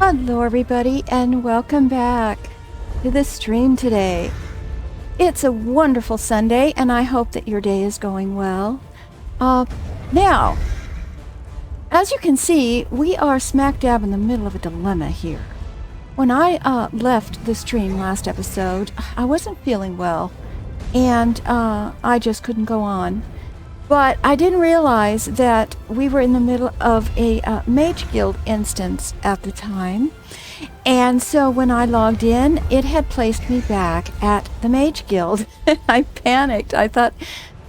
Hello everybody and welcome back to the stream today. It's a wonderful Sunday and I hope that your day is going well. Now, as you can see, we are smack dab in the middle of a dilemma here. When I left the stream last episode, I wasn't feeling well and I just couldn't go on. But I didn't realize that we were in the middle of a Mage Guild instance at the time. And so when I logged in, it had placed me back at the Mage Guild. I panicked. I thought,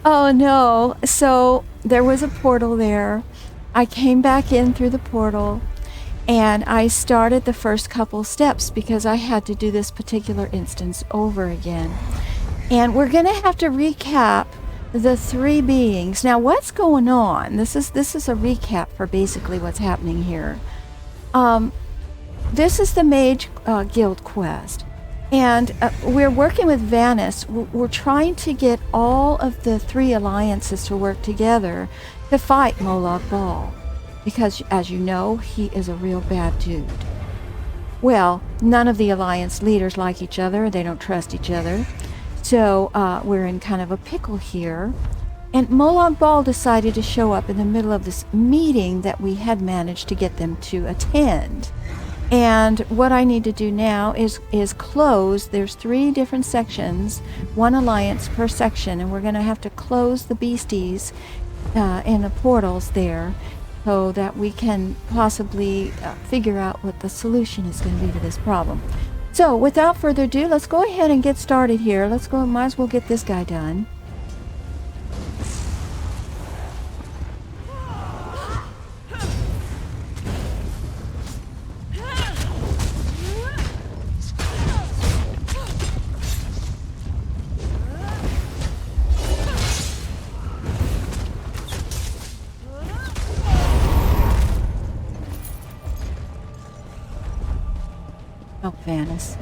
oh no. So there was a portal there. I came back in through the portal and I started the first couple steps because I had to do this particular instance over again. And we're going to have to recap the three beings. Now, what's going on? This is a recap for basically what's happening here. This is the Mage Guild quest, and we're working with Vanus. We're trying to get all of the three alliances to work together to fight Moloch Ball, because, as you know, he is a real bad dude. Well, none of the alliance leaders like each other. They don't trust each other. So we're in kind of a pickle here. And Moloch Ball decided to show up in the middle of this meeting that we had managed to get them to attend. And what I need to do now is close. There's 3 different sections, 1 alliance per section, and we're going to have to close the beasties in the portals there so that we can possibly figure out what the solution is going to be to this problem. So, without further ado, let's go ahead and get started here. Let's go, might as well get this guy done. Oh, Vanus.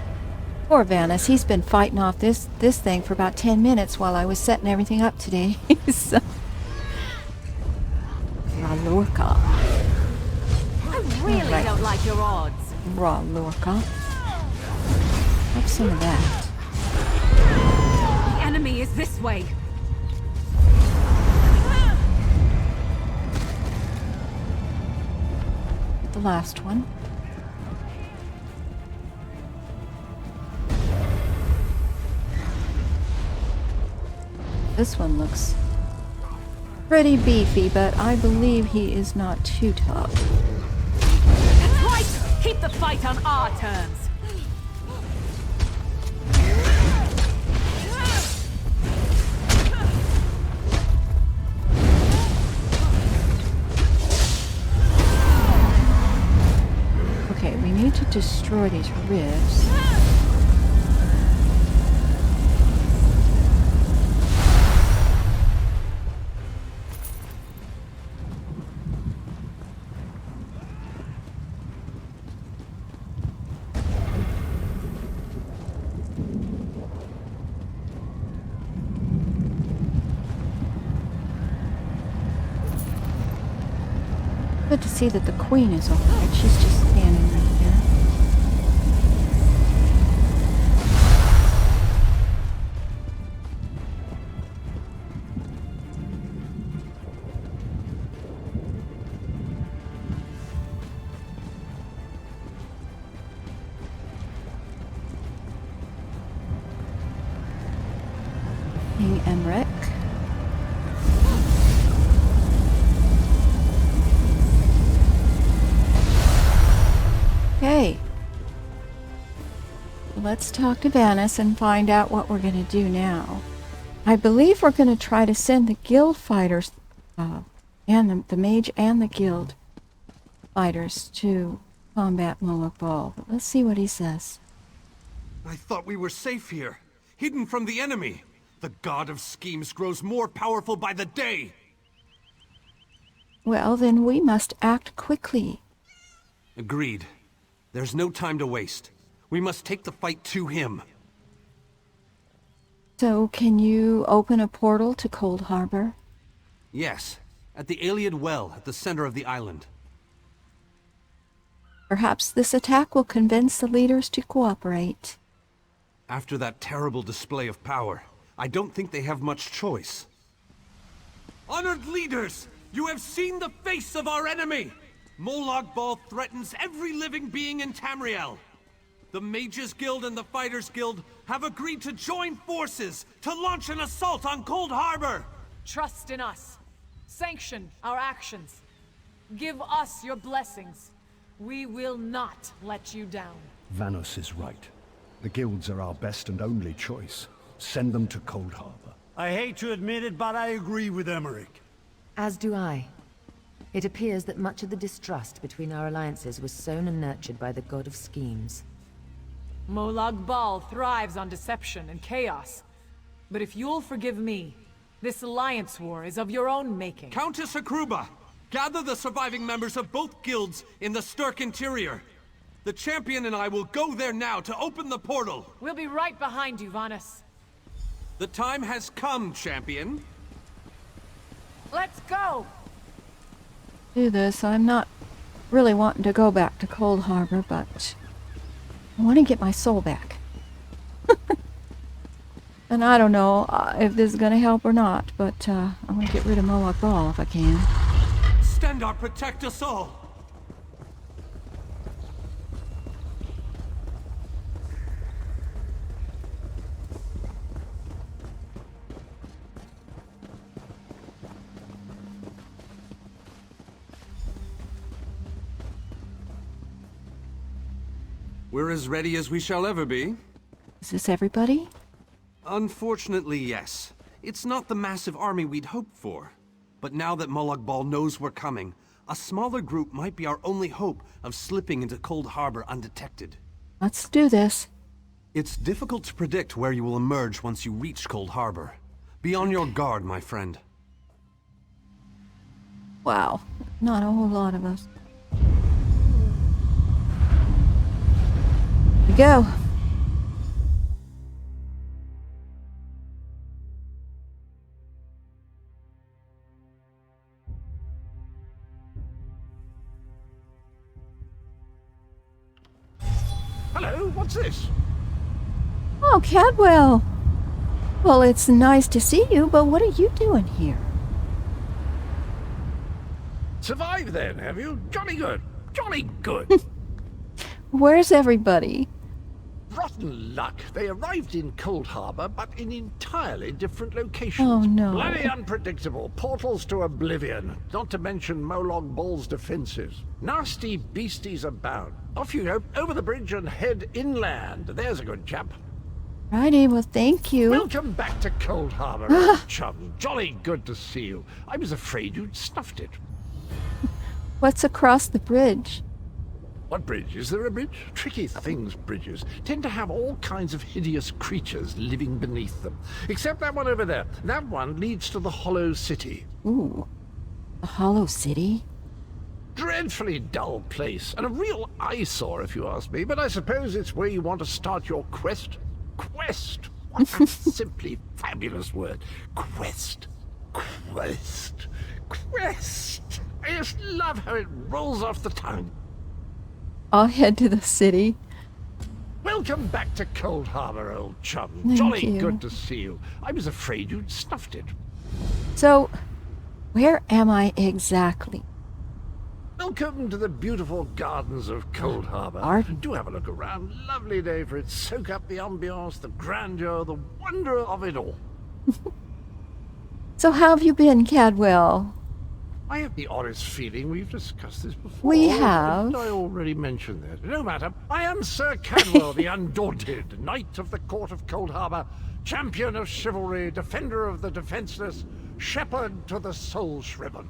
Poor Vanus. He's been fighting off this thing for about 10 minutes while I was setting everything up today. So. Raw Lorca. I really don't like your odds. Raw Lorca. Have some of that. The enemy is this way. The last one. This one looks pretty beefy, but I believe he is not too tough. That's right! Keep the fight on our terms. Okay, we need to destroy these ribs. Good to see that the queen is alright. She's just standing right there. King Emmerich. Okay, let's talk to Vanus and find out what we're going to do now. I believe we're going to try to send the guild fighters, and the mage and the guild fighters to combat Moloch Ball. But let's see what he says. I thought we were safe here, hidden from the enemy. The god of schemes grows more powerful by the day. Well, then we must act quickly. Agreed. There's no time to waste. We must take the fight to him. So, can you open a portal to ColdHarbour? Yes, at the Iliad Well at the center of the island. Perhaps this attack will convince the leaders to cooperate. After that terrible display of power, I don't think they have much choice. Honored leaders, you have seen the face of our enemy! Molag Bal threatens every living being in Tamriel. The Mages Guild and the Fighters Guild have agreed to join forces to launch an assault on ColdHarbour! Trust in us. Sanction our actions. Give us your blessings. We will not let you down. Vanos is right. The guilds are our best and only choice. Send them to ColdHarbour. I hate to admit it, but I agree with Emmerich. As do I. It appears that much of the distrust between our alliances was sown and nurtured by the god of schemes. Molag Bal thrives on deception and chaos. But if you'll forgive me, this alliance war is of your own making. Countess Akruba, gather the surviving members of both guilds in the Sturk interior. The champion and I will go there now to open the portal. We'll be right behind you, Vanus. The time has come, champion. Let's go! Do this. I'm not really wanting to go back to ColdHarbour, but I want to get my soul back. And I don't know if this is going to help or not, but I want to get rid of Molag Bal if I can. Stendarr, protect us all! We're as ready as we shall ever be. Is this everybody? Unfortunately, yes. It's not the massive army we'd hoped for. But now that Molag Bal knows we're coming, a smaller group might be our only hope of slipping into ColdHarbour undetected. Let's do this. It's difficult to predict where you will emerge once you reach ColdHarbour. Be on your guard, my friend. Wow, not a whole lot of us. Here we go. Hello, what's this? Oh, Cadwell. Well, it's nice to see you, but what are you doing here? Survived then, have you? Jolly good. Jolly good. Where's everybody? Rotten luck. They arrived in ColdHarbour, but in entirely different locations. Oh, no. Bloody unpredictable. Portals to oblivion. Not to mention Molag Bal's defenses. Nasty beasties abound. Off you go, over the bridge and head inland. There's a good chap. Righty, well, thank you. Welcome back to ColdHarbour, old chum. Jolly good to see you. I was afraid you'd snuffed it. What's across the bridge? What bridge? Is there a bridge? Tricky things, bridges. Tend to have all kinds of hideous creatures living beneath them. Except that one over there. That one leads to the Hollow City. Ooh, a hollow city? Dreadfully dull place, and a real eyesore if you ask me, but I suppose it's where you want to start your quest. Quest! What a simply fabulous word. Quest. Quest. Quest. I just love how it rolls off the tongue. I'll head to the city. Welcome back to ColdHarbour, old chum. Thank Jolly you. good to see you. I was afraid you'd snuffed it. So, where am I exactly? Welcome to the beautiful gardens of ColdHarbour. Garden? Do have a look around. Lovely day for it. Soak up the ambiance, the grandeur, the wonder of it all. So how have you been, Cadwell? I have the oddest feeling we've discussed this before. We have. Didn't I already mentioned that? No matter. I am Sir Cadwell, the Undaunted, Knight of the Court of ColdHarbour, champion of chivalry, defender of the defenseless, shepherd to the soul-shriven.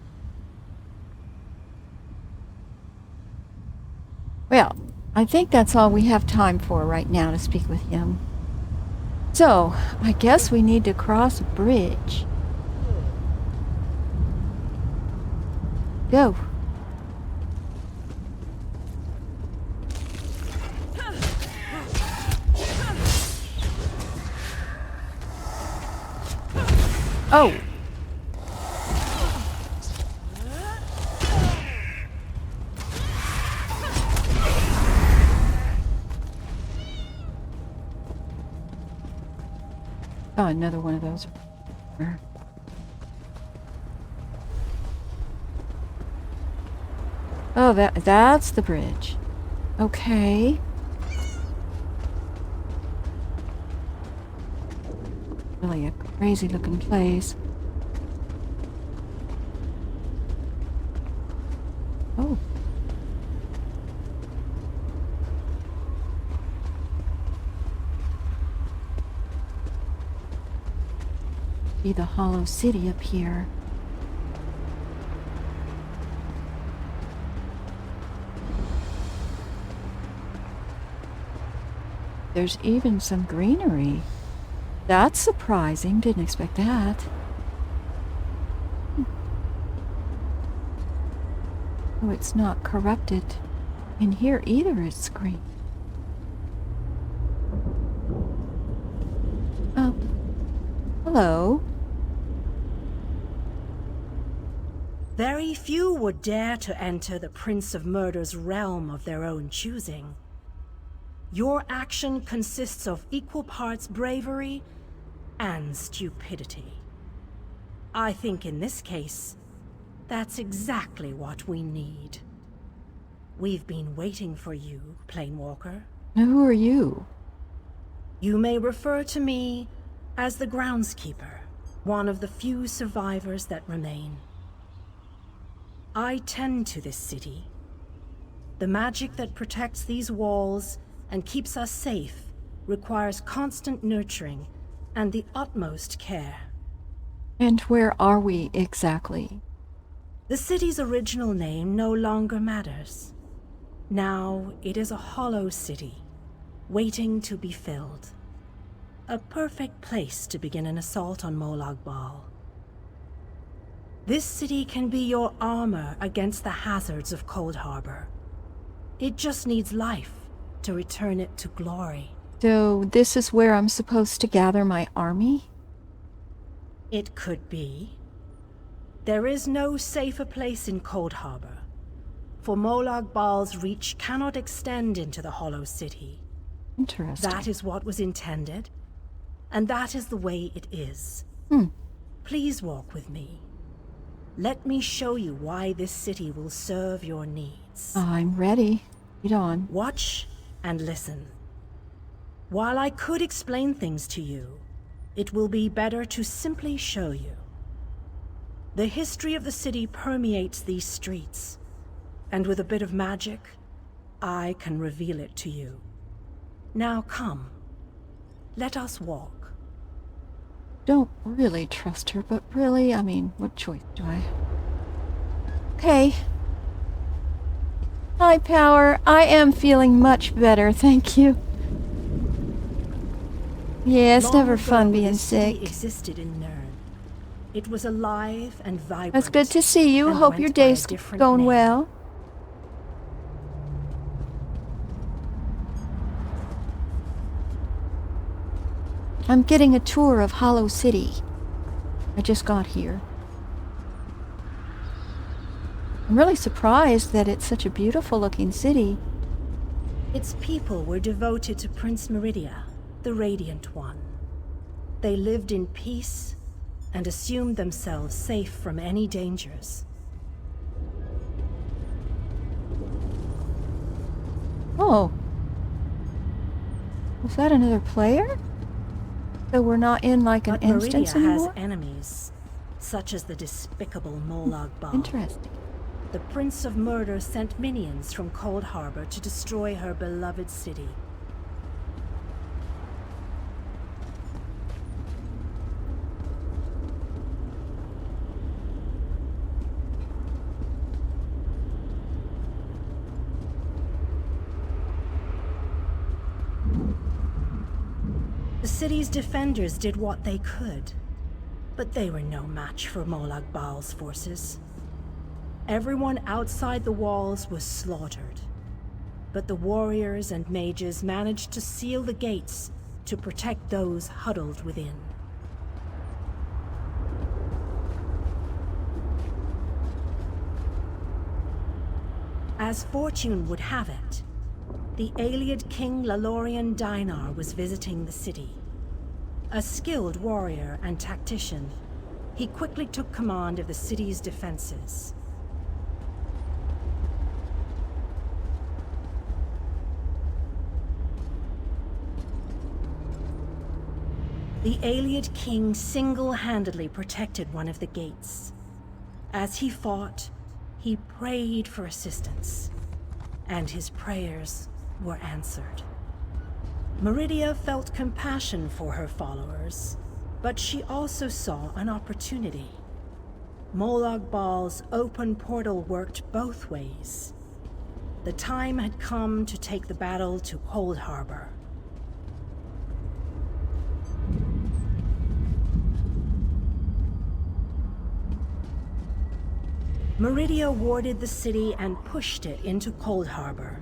Well, I think that's all we have time for right now to speak with him. So, I guess we need to cross a bridge. Go. Oh. Oh, another one of those. Oh, that's the bridge. Okay. Really a crazy looking place. Oh. See the hollow city up here. There's even some greenery. That's surprising. Didn't expect that. Oh, it's not corrupted in here either. It's green. Oh. Hello. Very few would dare to enter the Prince of Murder's realm of their own choosing. Your action consists of equal parts bravery and stupidity. I think in this case, that's exactly what we need. We've been waiting for you, Planewalker. Now, who are you? You may refer to me as the Groundskeeper, one of the few survivors that remain. I tend to this city. The magic that protects these walls and keeps us safe requires constant nurturing and the utmost care. And where are we exactly? The city's original name no longer matters. Now it is a hollow city, waiting to be filled. A perfect place to begin an assault on Molag Bal. This city can be your armor against the hazards of ColdHarbour. It just needs life to return it to glory. So this is where I'm supposed to gather my army? It could be. There is no safer place in ColdHarbour, for Molag Bal's reach cannot extend into the Hollow City. Interesting. That is what was intended, and that is the way it is. Please walk with me. Let me show you why this city will serve your needs. I'm ready. Lead on. Watch and listen. While I could explain things to you, it will be better to simply show you. The history of the city permeates these streets, and with a bit of magic, I can reveal it to you. Now come, let us walk. Don't really trust her, but really, I mean, what choice do I have? Okay. Hi, Power. I am feeling much better, thank you. Yeah, it's never fun being sick. Existed in Nern. It was alive and vibrant. That's good to see you. Hope your day's going well. I'm getting a tour of Hollow City. I just got here. I'm really surprised that it's such a beautiful looking city. Its people were devoted to Prince Meridia, the Radiant One. They lived in peace and assumed themselves safe from any dangers. Oh. Was that another player? So we're not in like an instance Meridia anymore? has enemies, such as the despicable Molag Bal. Interesting. The Prince of Murder sent minions from ColdHarbour to destroy her beloved city. The city's defenders did what they could, but they were no match for Molag Bal's forces. Everyone outside the walls was slaughtered, but the warriors and mages managed to seal the gates to protect those huddled within. As fortune would have it, the Ayleid King Lalorian Dynar was visiting the city. A skilled warrior and tactician, he quickly took command of the city's defenses. The Ayleid king single-handedly protected one of the gates. As he fought, he prayed for assistance, and his prayers were answered. Meridia felt compassion for her followers, but she also saw an opportunity. Molag Bal's open portal worked both ways. The time had come to take the battle to ColdHarbour. Meridia warded the city and pushed it into ColdHarbour.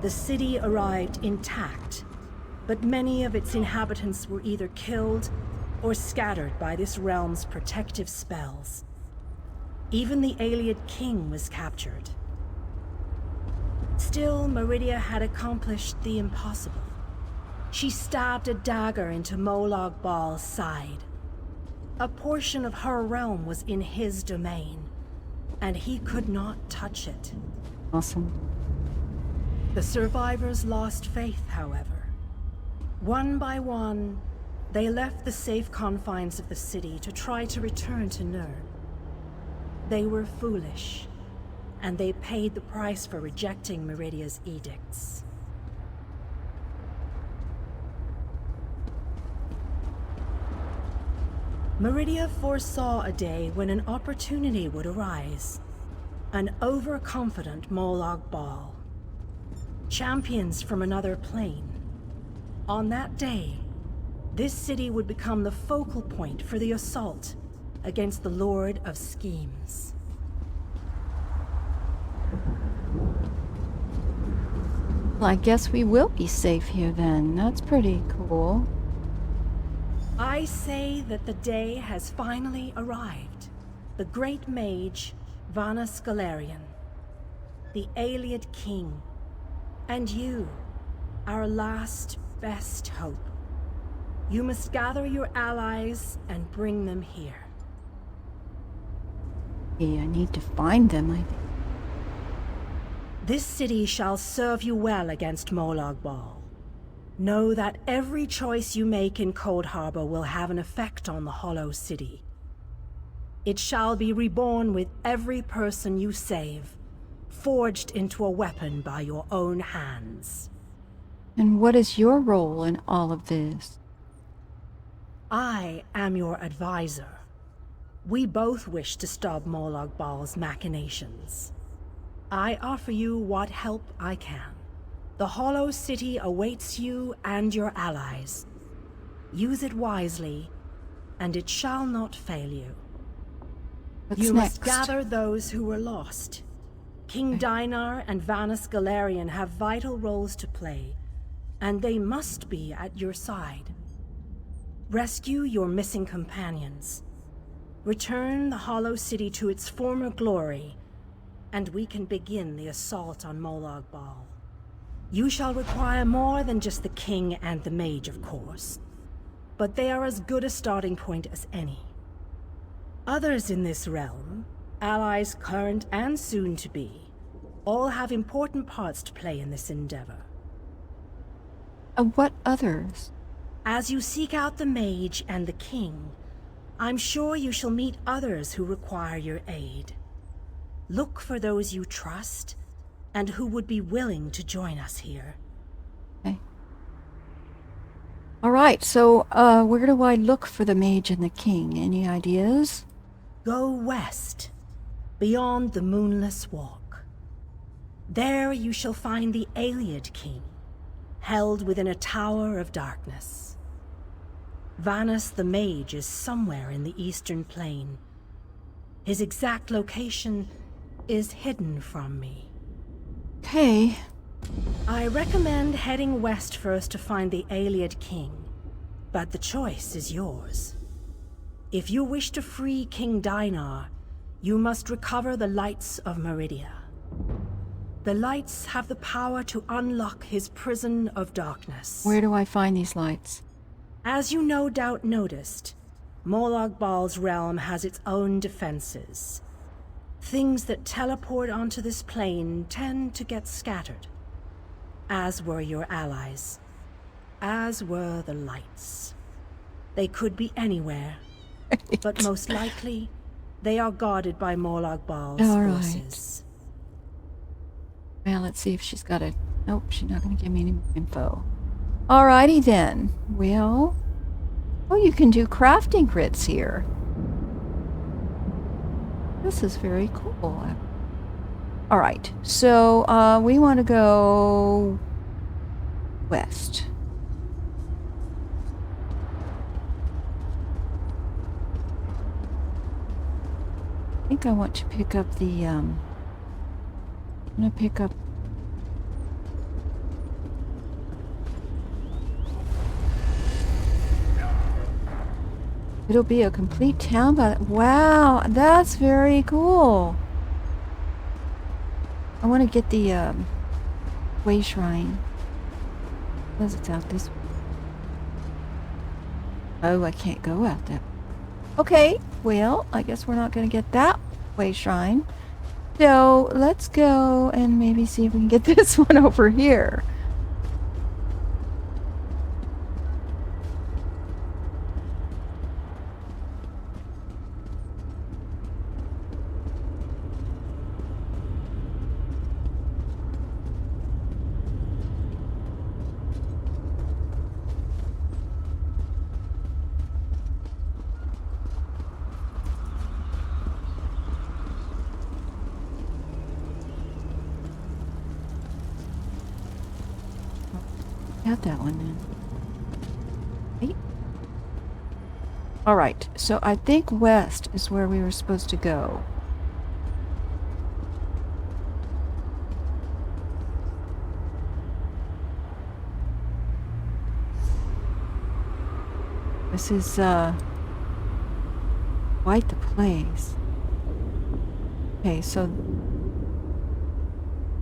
The city arrived intact, but many of its inhabitants were either killed or scattered by this realm's protective spells. Even the Ayleid king was captured. Still, Meridia had accomplished the impossible. She stabbed a dagger into Molag Bal's side. A portion of her realm was in his domain, and he could not touch it. Awesome. The survivors lost faith, however. One by one, they left the safe confines of the city to try to return to Nirn. They were foolish, and they paid the price for rejecting Meridia's edicts. Meridia foresaw a day when an opportunity would arise. An overconfident Molag Bal. Champions from another plane. On that day, this city would become the focal point for the assault against the Lord of Schemes. Well, I guess we will be safe here then. That's pretty cool. I say that the day has finally arrived. The great mage, Vanus Galarian, the Ayleid king, and you, our last best hope. You must gather your allies and bring them here. Yeah, I need to find them, I think. This city shall serve you well against Molag Bal. Know that every choice you make in ColdHarbour will have an effect on the Hollow City. It shall be reborn with every person you save, forged into a weapon by your own hands. And what is your role in all of this? I am your advisor. We both wish to stop Molag Bal's machinations. I offer you what help I can. The Hollow City awaits you and your allies. Use it wisely, and it shall not fail you. What's You next? must gather those who were lost. King Dinar and Vanus Galarian have vital roles to play, and they must be at your side. Rescue your missing companions. Return the Hollow City to its former glory, and we can begin the assault on Molag Bal. You shall require more than just the king and the mage, of course, but they are as good a starting point as any. Others in this realm, allies current and soon to be, all have important parts to play in this endeavor. What others? As you seek out the mage and the king, I'm sure you shall meet others who require your aid. Look for those you trust, and who would be willing to join us here. Okay. All right, so where do I look for the mage and the king? Any ideas? Go west, beyond the Moonless Walk. There you shall find the Ayleid king, held within a tower of darkness. Vanus the mage is somewhere in the eastern plain. His exact location is hidden from me. Okay. I recommend heading west first to find the Ayleid king, but the choice is yours. If you wish to free King Dinar, you must recover the lights of Meridia. The lights have the power to unlock his prison of darkness. Where do I find these lights? As you no doubt noticed, Molag Bal's realm has its own defenses. Things that teleport onto this plane tend to get scattered. As were your allies. As were the lights. They could be anywhere, but most likely, they are guarded by Molag Bal's forces. Well, let's see if she's got a... Nope, she's not going to give me any info. Alrighty then. Well... Oh, you can do crafting crits here. This is very cool. Alright, so we want to go... west. I think I want to pick up the... I'm going to pick up... It'll be a complete town, but wow, that's very cool. I want to get the way shrine. Because it's out this way. Oh, I can't go out that way. Okay, well, I guess we're not going to get that way shrine. So let's go and maybe see if we can get this one over here. Got that one then. Right. Alright, so I think west is where we were supposed to go. This is quite the place. Okay, so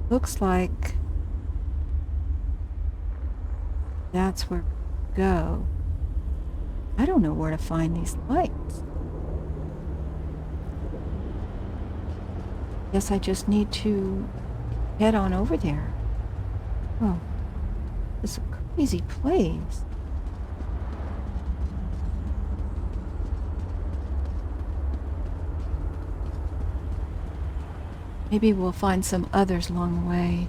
looks like that's where we go. I don't know where to find these lights. Guess I just need to head on over there. Oh, this is a crazy place. Maybe we'll find some others along the way.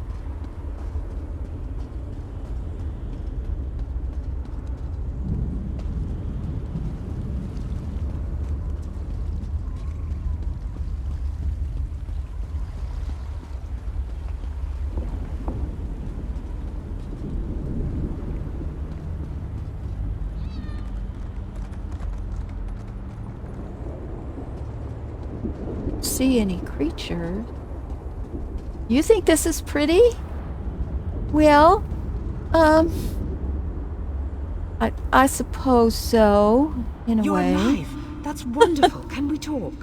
See any creatures? You think this is pretty? Well, I suppose so, in a You're way. alive! That's wonderful. Can we talk?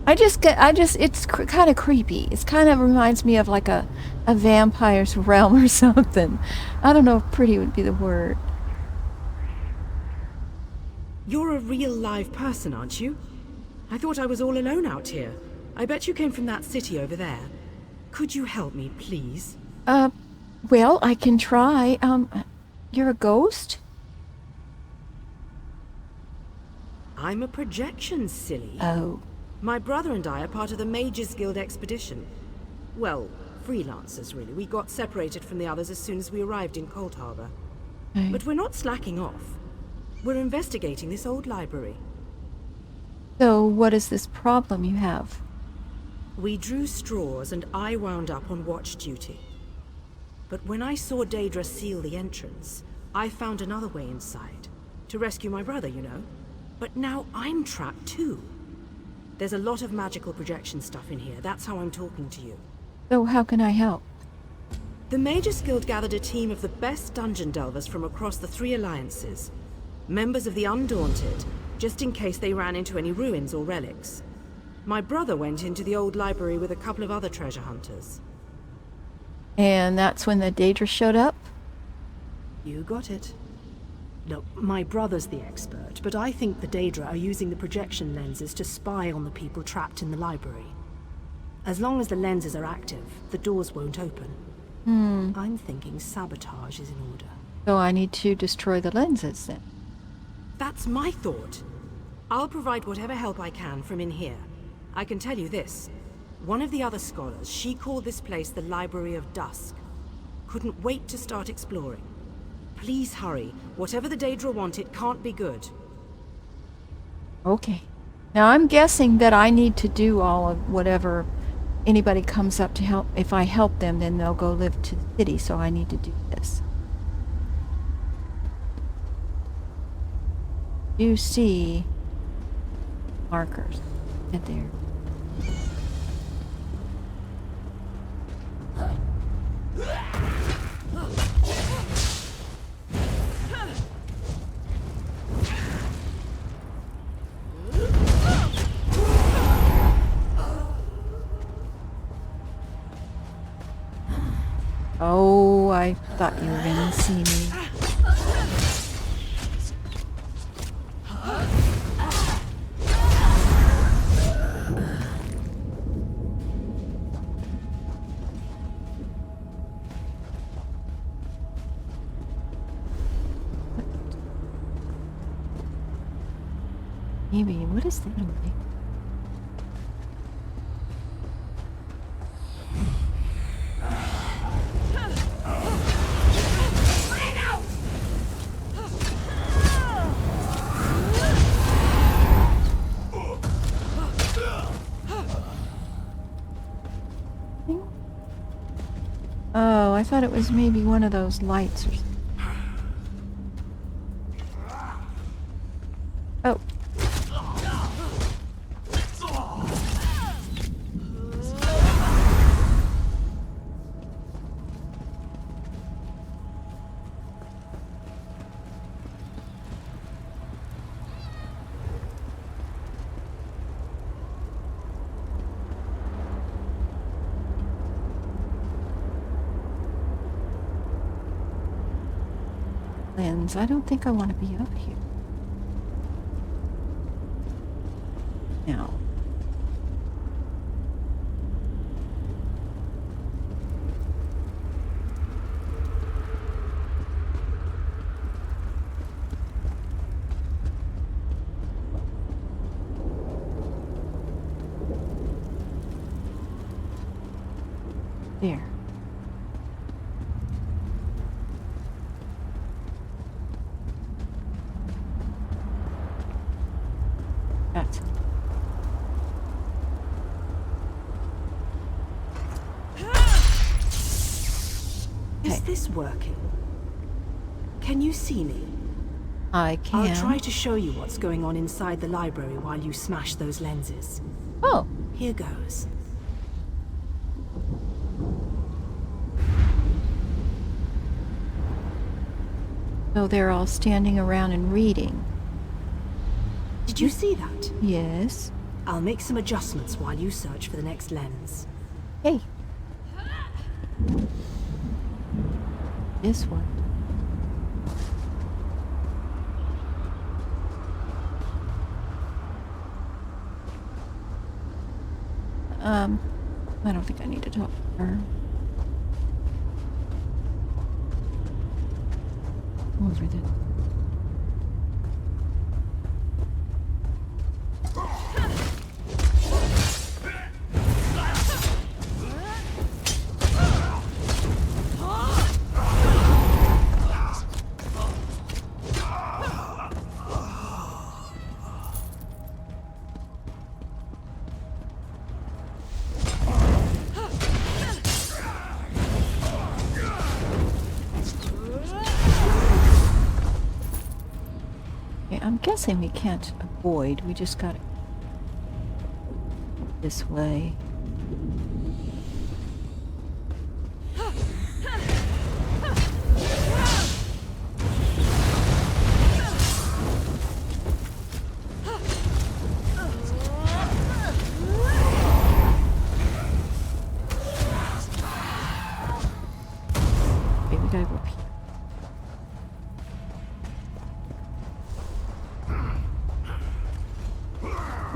It's kind of creepy. It kind of reminds me of like a vampire's realm or something. I don't know if pretty would be the word. You're a real live person, aren't you? I thought I was all alone out here. I bet you came from that city over there. Could you help me, please? Well, I can try. You're a ghost? I'm a projection, silly. Oh. My brother and I are part of the Mage's Guild expedition. Well, freelancers, really. We got separated from the others as soon as we arrived in ColdHarbour. Right. But we're not slacking off. We're investigating this old library. So, what is this problem you have? We drew straws and I wound up on watch duty. But when I saw Daedra seal the entrance, I found another way inside. To rescue my brother, you know. But now I'm trapped too. There's a lot of magical projection stuff in here. That's how I'm talking to you. So, how can I help? The Mage's Guild gathered a team of the best dungeon delvers from across the 3 alliances. Members of the Undaunted, just in case they ran into any ruins or relics. My brother went into the old library with a couple of other treasure hunters. And that's when the Daedra showed up? You got it. Look, my brother's the expert, but I think the Daedra are using the projection lenses to spy on the people trapped in the library. As long as the lenses are active, the doors won't open. I'm thinking sabotage is in order. So I need to destroy the lenses then. That's my thought. I'll provide whatever help I can from in here. I can tell you this. One of the other scholars, she called this place the Library of Dusk. Couldn't wait to start exploring. Please hurry. Whatever the Daedra want, it can't be good. Okay. Now I'm guessing that I need to do all of whatever anybody comes up to help. If I help them, then they'll go live to the city, so I need to do this. You see markers in there. Oh, I thought you were gonna see me. Maybe, what is that over there? Oh, I thought it was maybe one of those lights or something. Oh. Lens, I don't think I want to be up here. Now. There. That's it. Is this working? Can you see me? I can. I'll try to show you what's going on inside the library while you smash those lenses. Oh. Here goes. So they're all standing around and reading. Did you see that? Yes. I'll make some adjustments while you search for the next lens. Hey. This one. I don't think I need to talk to her. Over there. I'm guessing we can't avoid, we just gotta this way. Okay, we gotta go up here.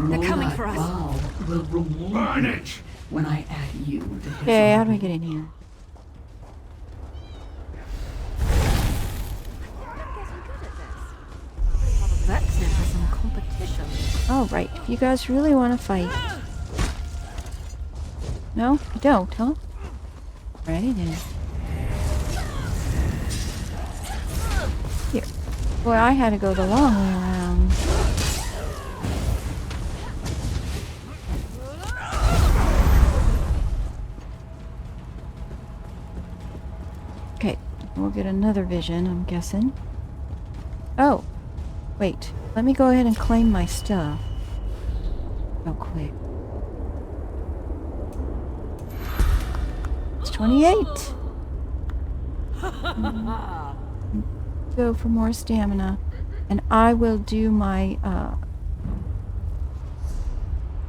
They're coming for us. Ball will reward Burn you it! when I add you to his Okay, how do we army. get in here? Vex in for some competition. Alright, if you guys really want to fight. No? You don't, huh? Alrighty then. Here. Boy, I had to go the long way around. Okay, we'll get another vision, I'm guessing. Oh, wait. Let me go ahead and claim my stuff. Real quick. It's 28. Go for more stamina. And I will do my,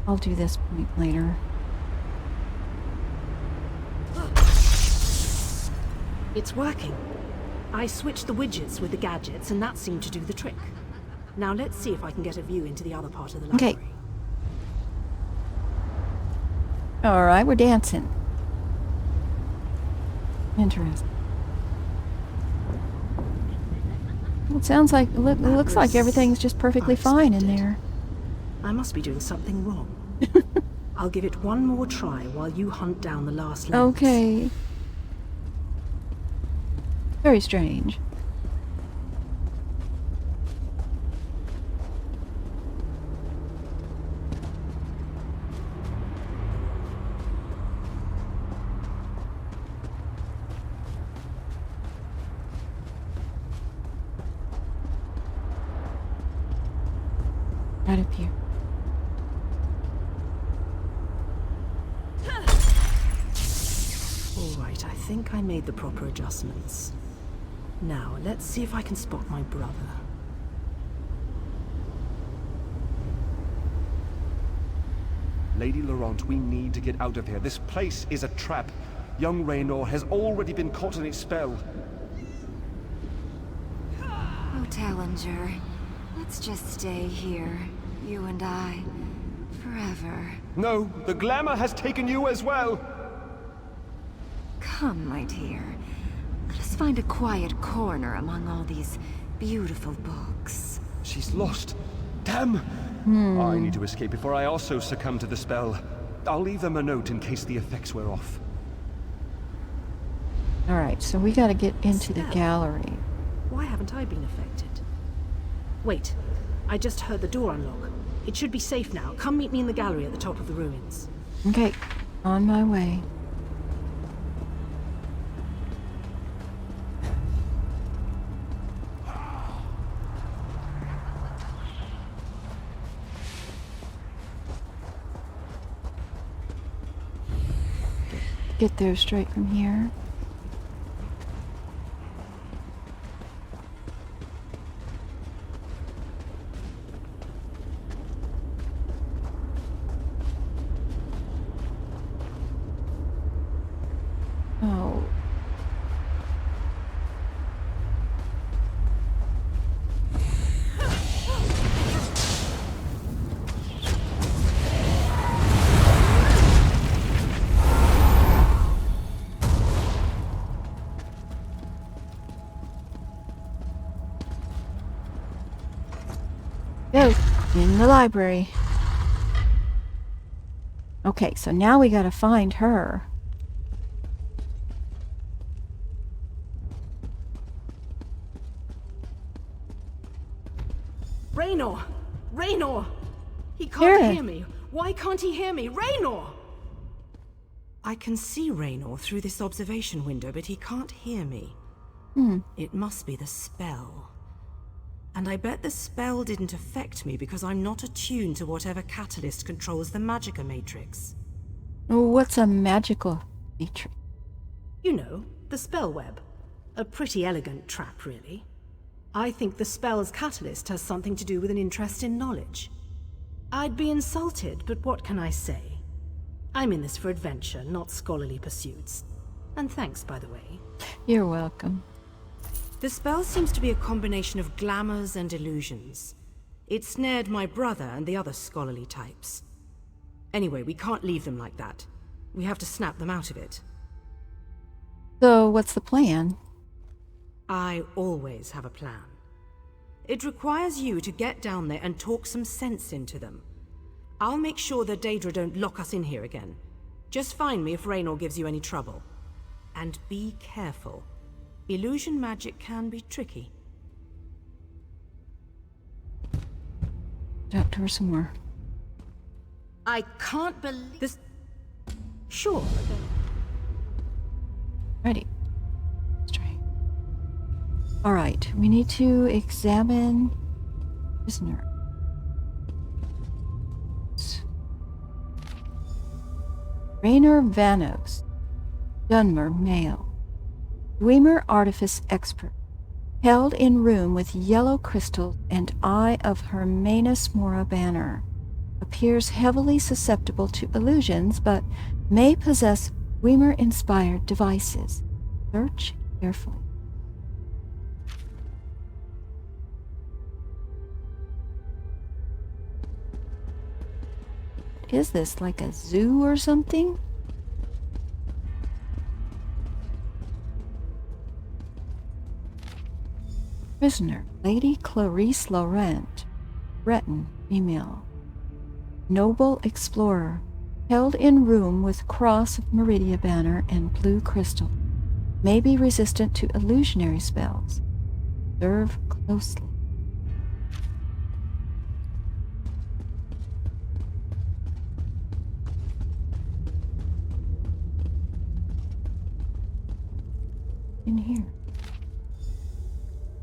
I'll do this point later. It's working. I switched the widgets with the gadgets, and that seemed to do the trick. Now let's see if I can get a view into the other part of the Okay. library. Alright, we're dancing. Interesting. Well, it sounds like, it looks like everything's just perfectly fine in there. I must be doing something wrong. I'll give it one more try while you hunt down the last lens. Okay. Very strange. Right up here. All right, I think I made the proper adjustments. Now, let's see if I can spot my brother. Lady Laurent, we need to get out of here. This place is a trap. Young Raynor has already been caught in its spell. Oh, Tallinger, let's just stay here, you and I, forever. No, the glamour has taken you as well. Come, my dear. Let us find a quiet corner among all these beautiful books. She's lost. Damn! I need to escape before I also succumb to the spell. I'll leave them a note in case the effects wear off. Alright, so we gotta get into the Spell? gallery. Why haven't I been affected? Wait, I just heard the door unlock. It should be safe now. Come meet me in the gallery at the top of the ruins. Okay, on my way. Get there straight from here. Oh. Go in the library. Okay, so now we gotta find her. Raynor! Raynor! He can't Here. hear me. Why can't he hear me? Raynor! I can see Raynor through this observation window, but he can't hear me. It must be the spell. And I bet the spell didn't affect me because I'm not attuned to whatever catalyst controls the Magicka matrix. What's a magical matrix? You know, the spell web. A pretty elegant trap, really. I think the spell's catalyst has something to do with an interest in knowledge. I'd be insulted, but what can I say? I'm in this for adventure, not scholarly pursuits. And thanks, by the way. You're welcome. The spell seems to be a combination of glamours and illusions. It snared my brother and the other scholarly types. Anyway, we can't leave them like that. We have to snap them out of it. So, what's the plan? I always have a plan. It requires you to get down there and talk some sense into them. I'll make sure that Daedra don't lock us in here again. Just find me if Raynor gives you any trouble. And be careful. Illusion magic can be tricky. Talk to her some more. I can't believe this. Sure. Ready. Strength. All right, we need to examine prisoner. Raynor Vanos, Dunmer male, Dwemer artifice expert, held in room with yellow crystals and Eye of Hermanus Mora banner. Appears heavily susceptible to illusions, but may possess Dwemer-inspired devices. Search carefully. Is this like a zoo or something? Prisoner, Lady Clarice Laurent, Breton, female. Noble explorer, held in room with Cross of Meridia banner and blue crystal. May be resistant to illusionary spells. Observe closely. In here.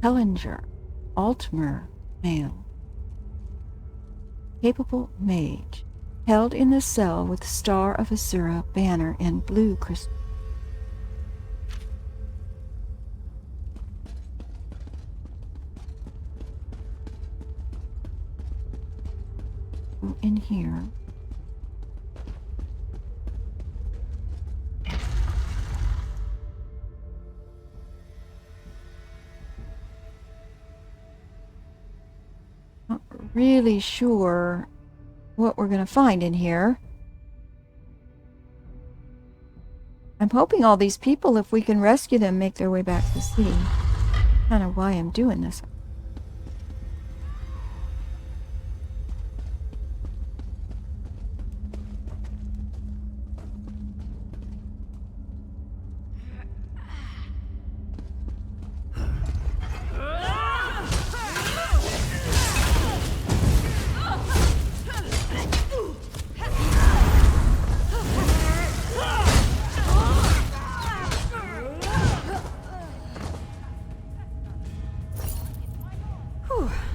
Hellinger, Altmer, male. Capable mage, held in the cell with Star of Azura banner and blue crystal. In here. Not really sure what we're going to find in here. I'm hoping all these people, if we can rescue them, make their way back to the city. Kind of why I'm doing this.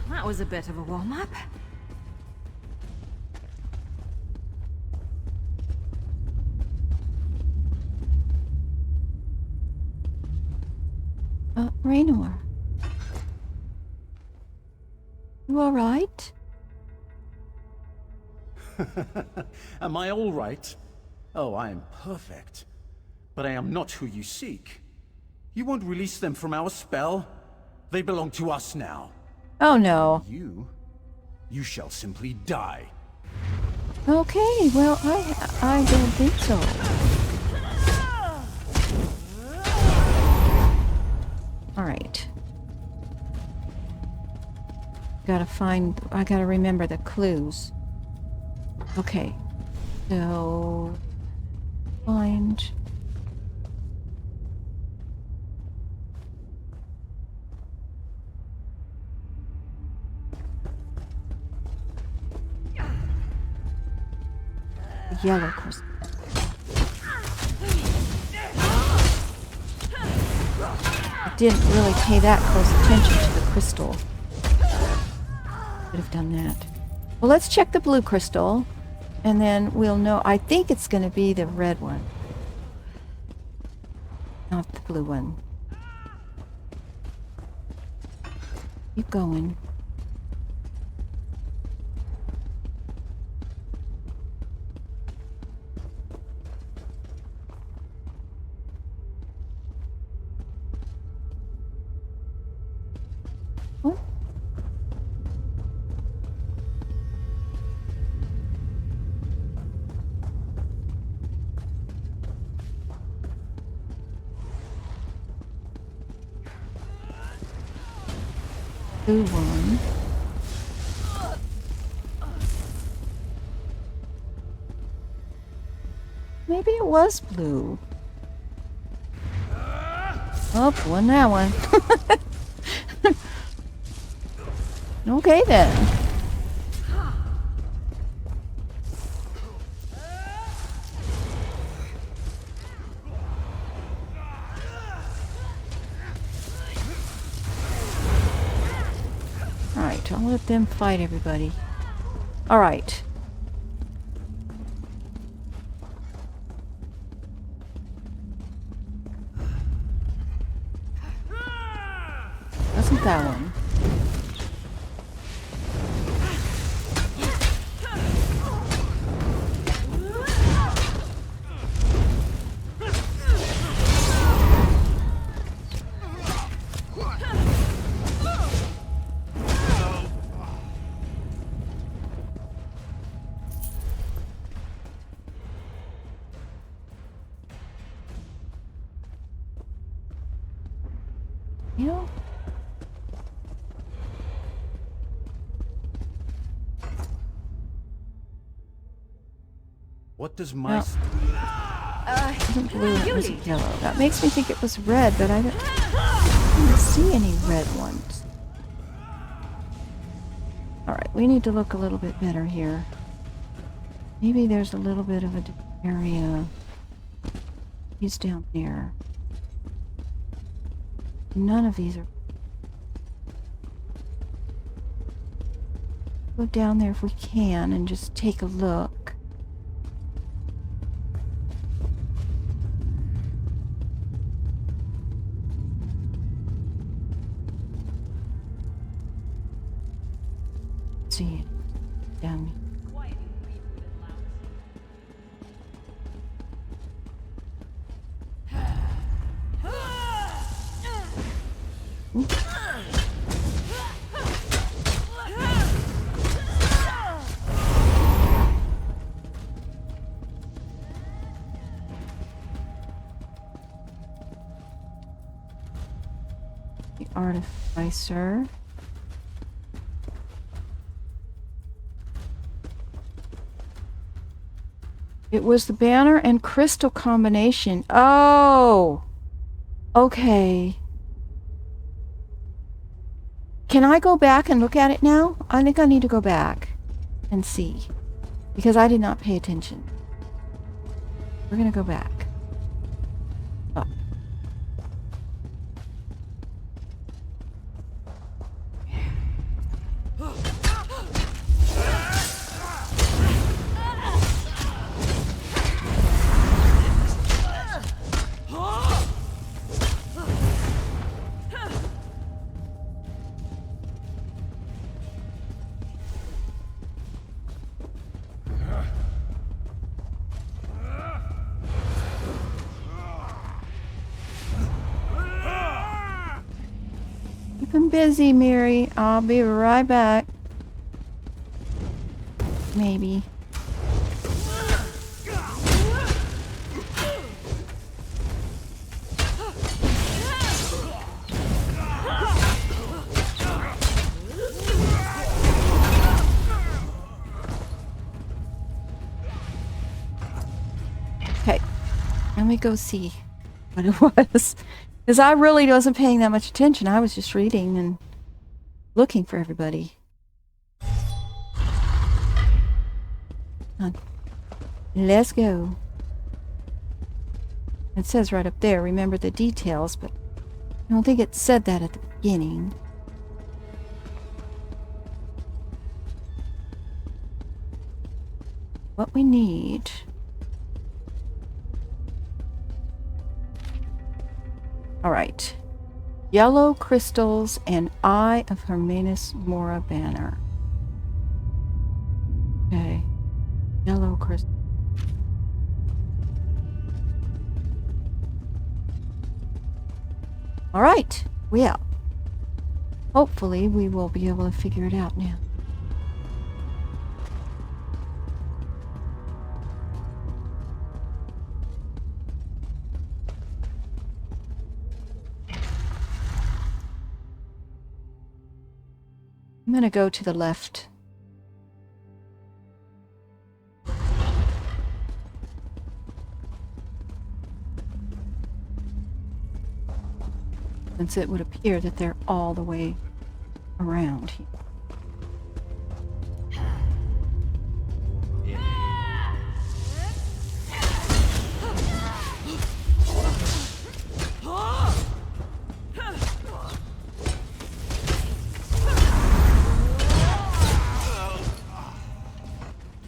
That was a bit of a warm-up. Raynor. You all right? Am I all right? Oh, I am perfect. But I am not who you seek. You won't release them from our spell. They belong to us now. Oh no. You shall simply die. Okay, well, I don't think so. All right. I gotta remember the clues. Okay. So, find... yellow crystal. I didn't really pay that close attention to the crystal. Should have done that. Well, let's check the blue crystal, and then we'll know. I think it's going to be the red one, not the blue one. Keep going. Blue one. Maybe it was blue. Oh, won that one. Okay then. Alright, I'll let them fight everybody. Alright. Wasn't that one? You know? What does my... It wasn't blue, it wasn't yellow. That makes me think it was red, but I didn't see any red ones. Alright, we need to look a little bit better here. Maybe there's a little bit of a area. He's down there. None of these are... Go down there if we can and just take a look. See it down here. The artificer. It was the banner and crystal combination. Oh! Okay. Can I go back and look at it now? I think I need to go back and see. Because I did not pay attention. We're gonna go back. Up. Keep him busy, Mary. I'll be right back. Maybe. Okay. Let me go see what it was. Because I really wasn't paying that much attention. I was just reading and looking for everybody. Let's go. It says right up there, remember the details, but I don't think it said that at the beginning. What we need... Alright. Yellow crystals and Eye of Hermanus Mora banner. Okay. Yellow crystal. Alright. Well. Hopefully we will be able to figure it out now. I'm gonna go to the left. Since it would appear that they're all the way around here.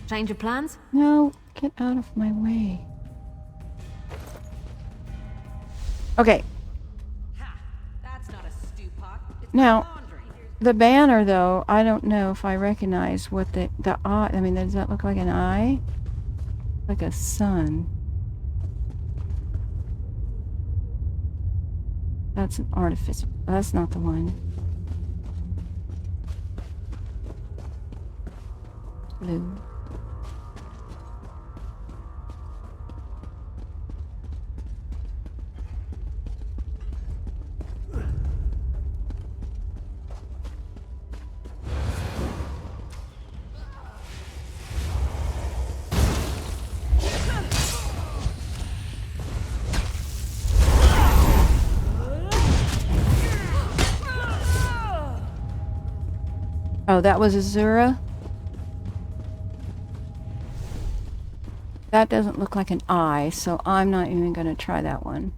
Change of plans? No, get out of my way. Okay. That's not a stew pot. It's Now, laundry. the banner, though, I don't know if I recognize what the eye. I mean, does that look like an eye? Like a sun. That's an artificer. That's not the one. Blue. Oh, that was Azura? That doesn't look like an eye, so I'm not even going to try that one.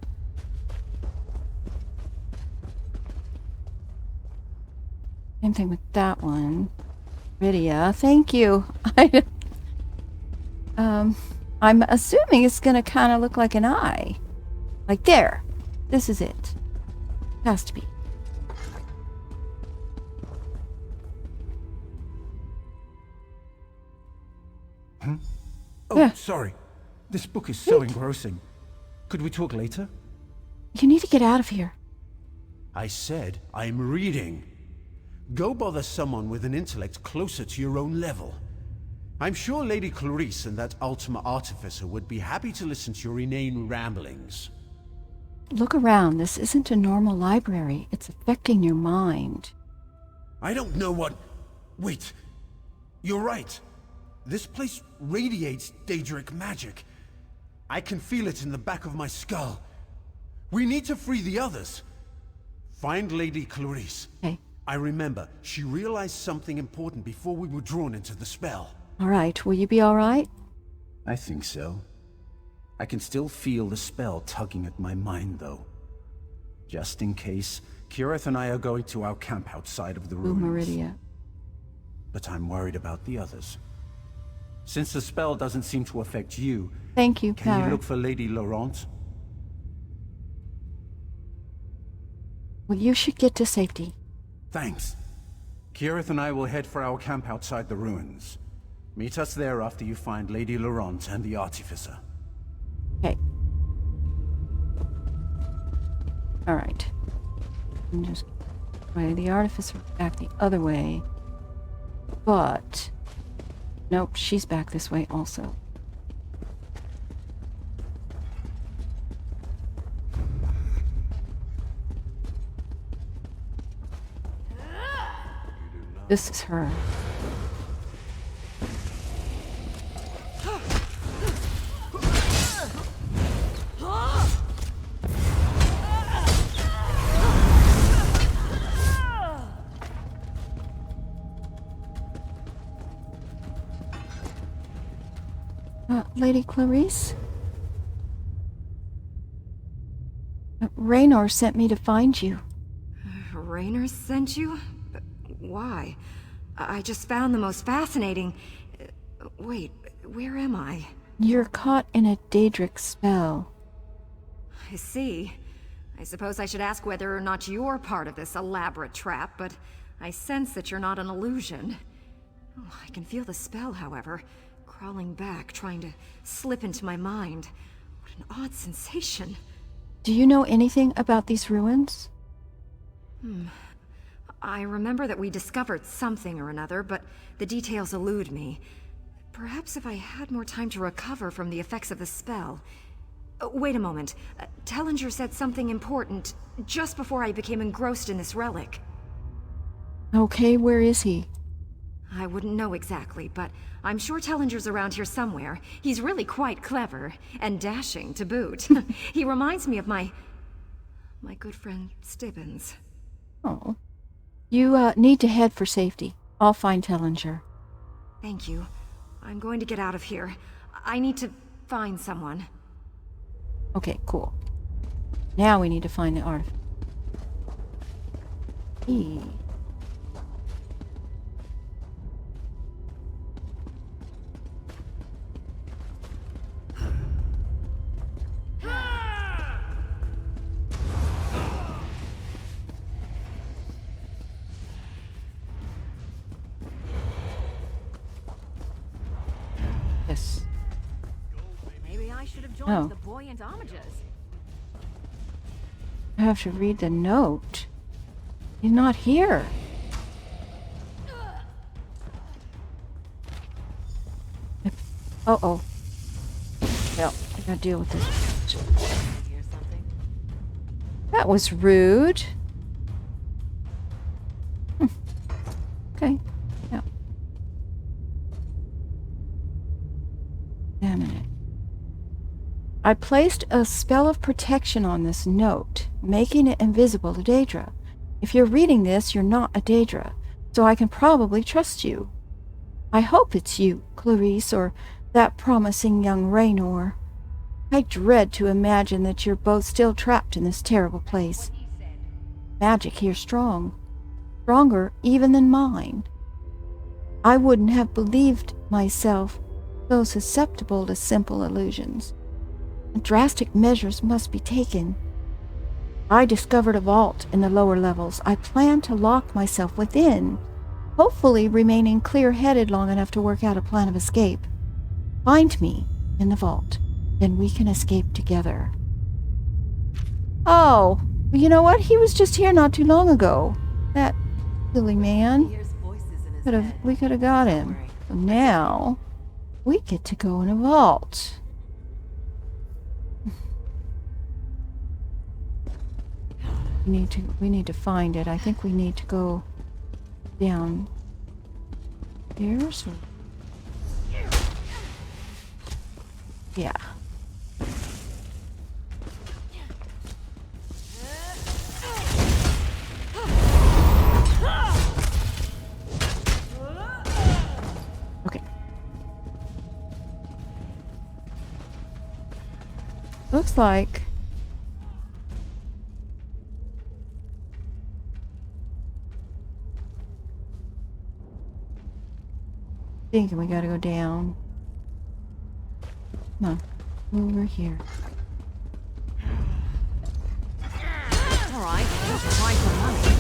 Same thing with that one. Rydia, thank you. I'm assuming it's going to kind of look like an eye. Like there. This is it. Has to be. Oh, Yeah. sorry. This book is so engrossing. Could we talk later? You need to get out of here. I said I'm reading. Go bother someone with an intellect closer to your own level. I'm sure Lady Clarice and that Ultima Artificer would be happy to listen to your inane ramblings. Look around. This isn't a normal library. It's affecting your mind. I don't know what... Wait. You're right. This place radiates Daedric magic. I can feel it in the back of my skull. We need to free the others. Find Lady Clarice. Okay. I remember, she realized something important before we were drawn into the spell. All right. Will you be all right? I think so. I can still feel the spell tugging at my mind, though. Just in case, Kirith and I are going to our camp outside of the Blue ruins. Meridia. But I'm worried about the others. Since the spell doesn't seem to affect you, Thank you, can Power. you look for Lady Laurent? Well, you should get to safety. Thanks. Kirith and I will head for our camp outside the ruins. Meet us there after you find Lady Laurent and the Artificer. Okay. All right. I'm just way the Artificer back the other way. But nope, she's back this way also. This is her. Lady Clarice? Raynor sent me to find you. Raynor sent you? But why? I just found the most fascinating... Wait, where am I? You're caught in a Daedric spell. I see. I suppose I should ask whether or not you're part of this elaborate trap, but I sense that you're not an illusion. Oh, I can feel the spell, however, crawling back, trying to slip into my mind. What an odd sensation. Do you know anything about these ruins? I remember that we discovered something or another, but the details elude me. Perhaps if I had more time to recover from the effects of the spell... wait a moment. Tellinger said something important just before I became engrossed in this relic. Okay, where is he? I wouldn't know exactly, but I'm sure Tellinger's around here somewhere. He's really quite clever, and dashing to boot. He reminds me of my good friend Stibbins. Oh. You need to head for safety. I'll find Tellinger. Thank you. I'm going to get out of here. I need to find someone. Okay, cool. Now we need to find the artifact. E. Yes. Maybe I should have joined the buoyant homages. I have to read the note. He's not here. Uh-oh. Well, I gotta deal with this. That was rude. Okay. Yeah. Examine it. I placed a spell of protection on this note, making it invisible to Daedra. If you're reading this, you're not a Daedra, so I can probably trust you. I hope it's you, Clarice, or that promising young Raynor. I dread to imagine that you're both still trapped in this terrible place. Magic here's strong. Stronger even than mine. I wouldn't have believed myself so susceptible to simple illusions. Drastic measures must be taken. I discovered a vault in the lower levels. I plan to lock myself within, hopefully remaining clear-headed long enough to work out a plan of escape. Find me in the vault, then we can escape together. Oh, you know what? He was just here not too long ago. That silly man. We could have got him. So now we get to go in a vault. We need to find it. I think we need to go down here. So yeah. Okay. Looks like thinking we gotta go down. Come on, over here. All right, just try for money.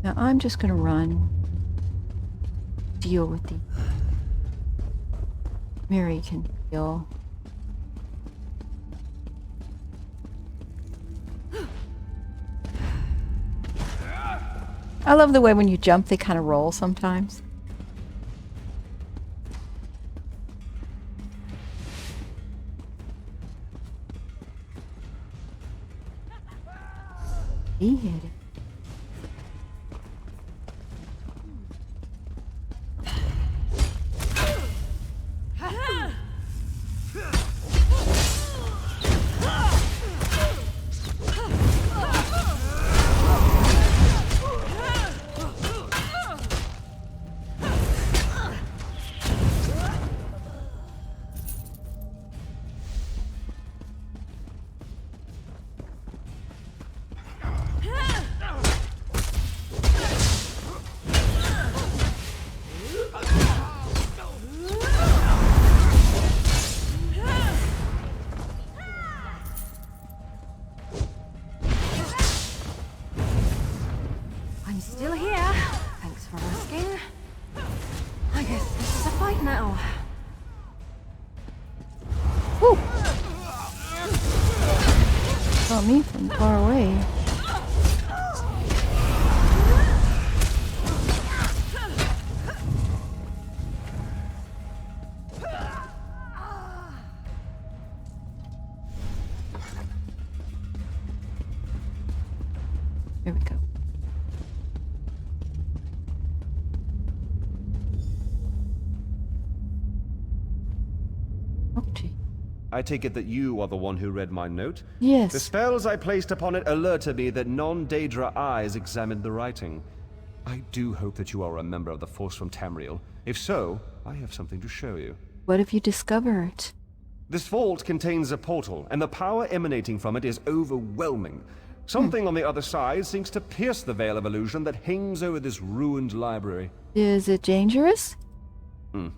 Now I'm just gonna run. Deal with the... Mary can deal. I love the way when you jump they kind of roll sometimes. He hit it. I'm still here. Thanks for asking. I guess this is a fight now. Woo. Saw me from far away. Here we go. Oh, gee. I take it that you are the one who read my note? Yes. The spells I placed upon it alerted me that non-Daedra eyes examined the writing. I do hope that you are a member of the force from Tamriel. If so, I have something to show you. What have you discovered? This vault contains a portal, and the power emanating from it is overwhelming. Something on the other side seems to pierce the veil of illusion that hangs over this ruined library. Is it dangerous?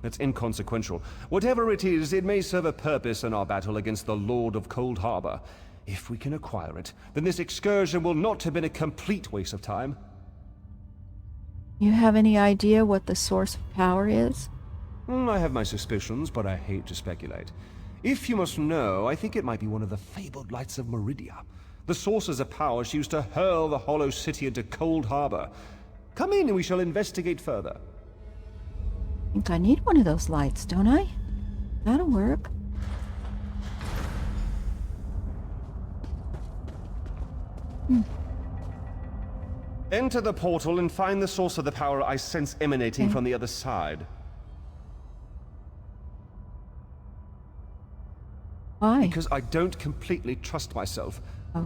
It's inconsequential. Whatever it is, it may serve a purpose in our battle against the Lord of ColdHarbour. If we can acquire it, then this excursion will not have been a complete waste of time. You have any idea what the source of power is? I have my suspicions, but I hate to speculate. If you must know, I think it might be one of the fabled lights of Meridia. The sources of power she used to hurl the Hollow City into ColdHarbour. Come in and we shall investigate further. I think I need one of those lights, don't I? That'll work. Enter the portal and find the source of the power I sense emanating from the other side. Why? Because I don't completely trust myself.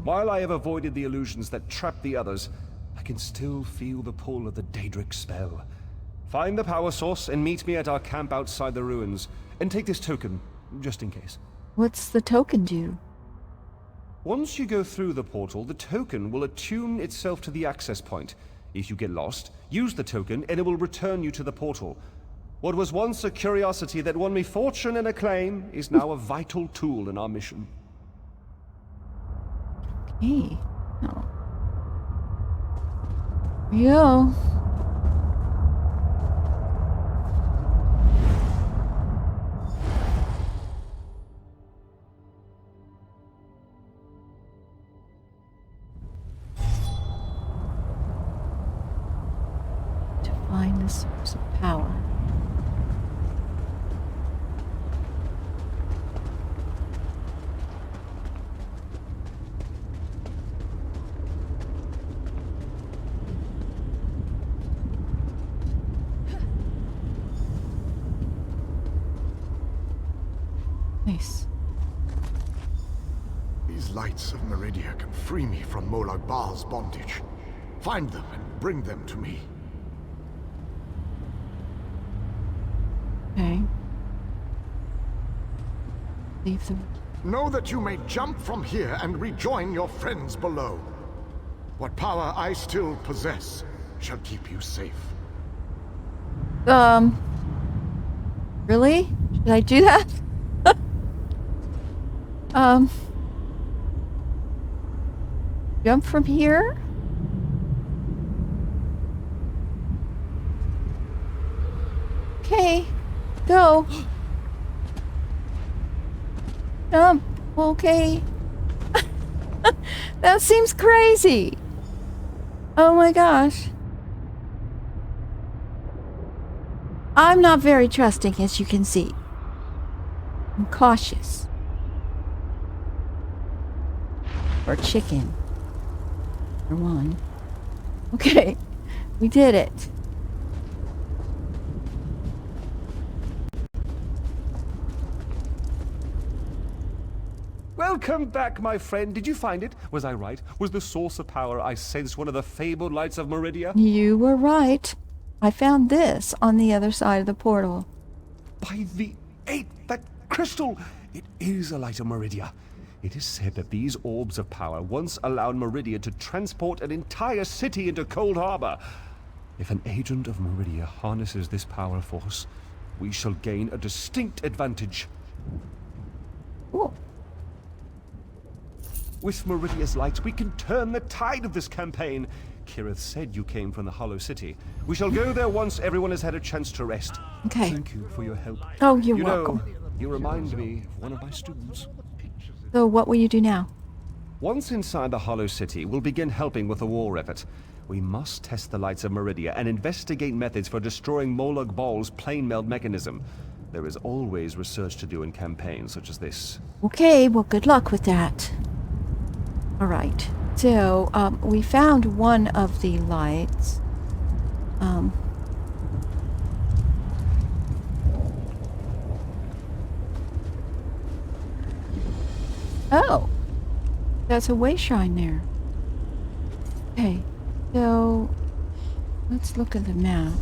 While I have avoided the illusions that trap the others, I can still feel the pull of the Daedric spell. Find the power source and meet me at our camp outside the ruins. And take this token, just in case. What's the token do? Once you go through the portal, the token will attune itself to the access point. If you get lost, use the token and it will return you to the portal. What was once a curiosity that won me fortune and acclaim is now a vital tool in our mission. Okay. Oh. Here we go. To find the source of power. Nice. These lights of Meridia can free me from Molag Bal's bondage. Find them and bring them to me. Okay. Leave them. Know that you may jump from here and rejoin your friends below. What power I still possess shall keep you safe. Really? Should I do that? Jump from here? Okay, go. Jump, okay. That seems crazy. Oh my gosh. I'm not very trusting, as you can see. I'm cautious. Or chicken. Or one. Okay, we did it. Welcome back, my friend. Did you find it? Was I right? Was the source of power I sensed one of the fabled lights of Meridia? You were right. I found this on the other side of the portal. By the eight, that crystal! It is a light of Meridia. It is said that these orbs of power once allowed Meridia to transport an entire city into ColdHarbour. If an agent of Meridia harnesses this power force, we shall gain a distinct advantage. Ooh. With Meridia's light, we can turn the tide of this campaign. Kirith said you came from the Hollow City. We shall go there once everyone has had a chance to rest. Okay. Thank you for your help. Oh, you're welcome. You remind me of one of my students. So what will you do now? Once inside the Hollow City, we'll begin helping with the war effort. We must test the lights of Meridia and investigate methods for destroying Molag Bal's plane meld mechanism. There is always research to do in campaigns such as this. Okay, well, good luck with that. All right. So, we found one of the lights. Oh, that's a way shrine there. Okay, so let's look at the map.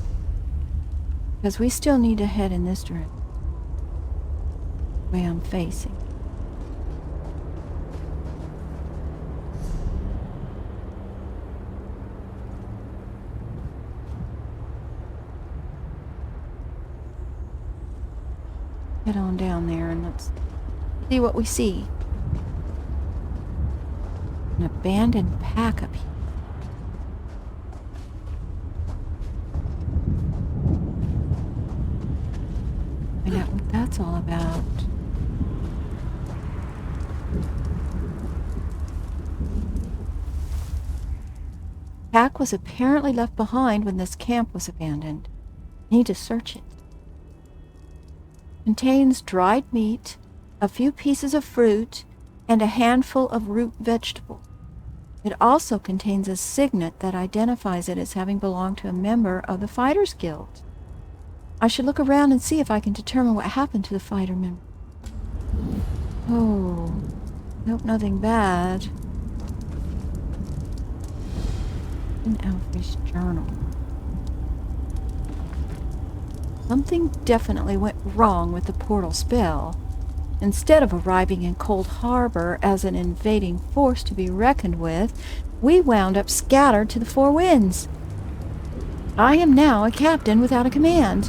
Because we still need to head in this direction. Way I'm facing. Head on down there and let's see what we see. An abandoned pack up here. Find out what that's all about. Pack was apparently left behind when this camp was abandoned. Need to search it. Contains dried meat, a few pieces of fruit, and a handful of root vegetables. It also contains a signet that identifies it as having belonged to a member of the Fighters Guild. I should look around and see if I can determine what happened to the fighter member. Oh, nope, nothing bad. An Elfish journal. Something definitely went wrong with the portal spell. Instead of arriving in ColdHarbour as an invading force to be reckoned with, we wound up scattered to the four winds. I am now a captain without a command.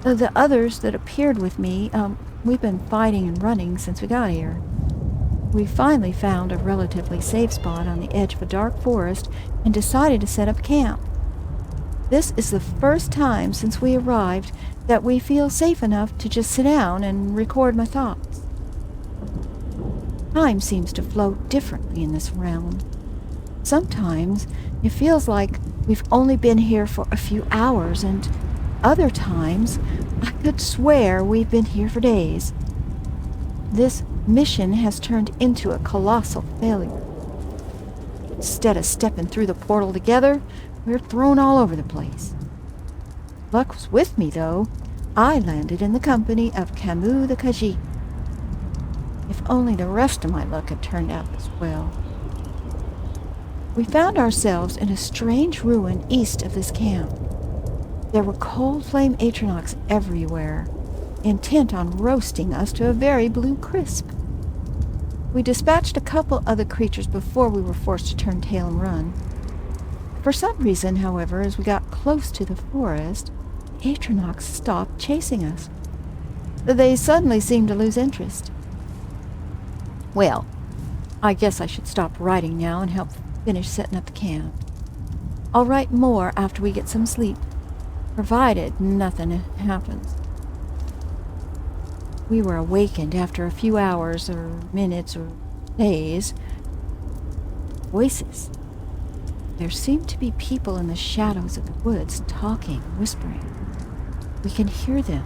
The others that appeared with me, we've been fighting and running since we got here. We finally found a relatively safe spot on the edge of a dark forest and decided to set up camp. This is the first time since we arrived that we feel safe enough to just sit down and record my thoughts. Time seems to flow differently in this realm. Sometimes it feels like we've only been here for a few hours, and other times I could swear we've been here for days. This mission has turned into a colossal failure. Instead of stepping through the portal together, we're thrown all over the place. Luck was with me, though. I landed in the company of Camus the Khajiit. If only the rest of my luck had turned out as well. We found ourselves in a strange ruin east of this camp. There were cold flame Atronox everywhere, intent on roasting us to a very blue crisp. We dispatched a couple other creatures before we were forced to turn tail and run. For some reason, however, as we got close to the forest, Atronox stopped chasing us. They suddenly seemed to lose interest. Well, I guess I should stop writing now and help finish setting up the camp. I'll write more after we get some sleep, provided nothing happens. We were awakened after a few hours or minutes or days. Voices. There seem to be people in the shadows of the woods talking, whispering. We can hear them,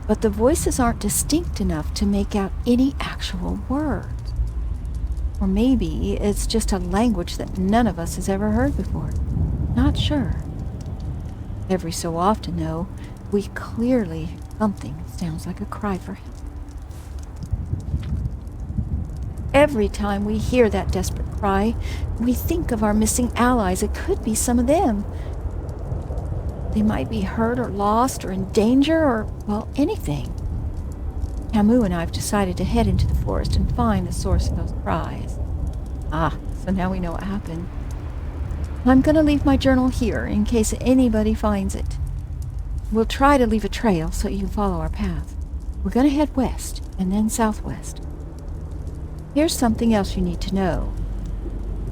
but the voices aren't distinct enough to make out any actual words. Or maybe it's just a language that none of us has ever heard before. Not sure. Every so often, though, we clearly hear something that sounds like a cry for help. Every time we hear that desperate cry, we think of our missing allies. It could be some of them. They might be hurt or lost or in danger or, well, anything. Camus and I have decided to head into the forest and find the source of those cries. Ah, so now we know what happened. I'm going to leave my journal here in case anybody finds it. We'll try to leave a trail so you can follow our path. We're going to head west and then southwest. Here's something else you need to know.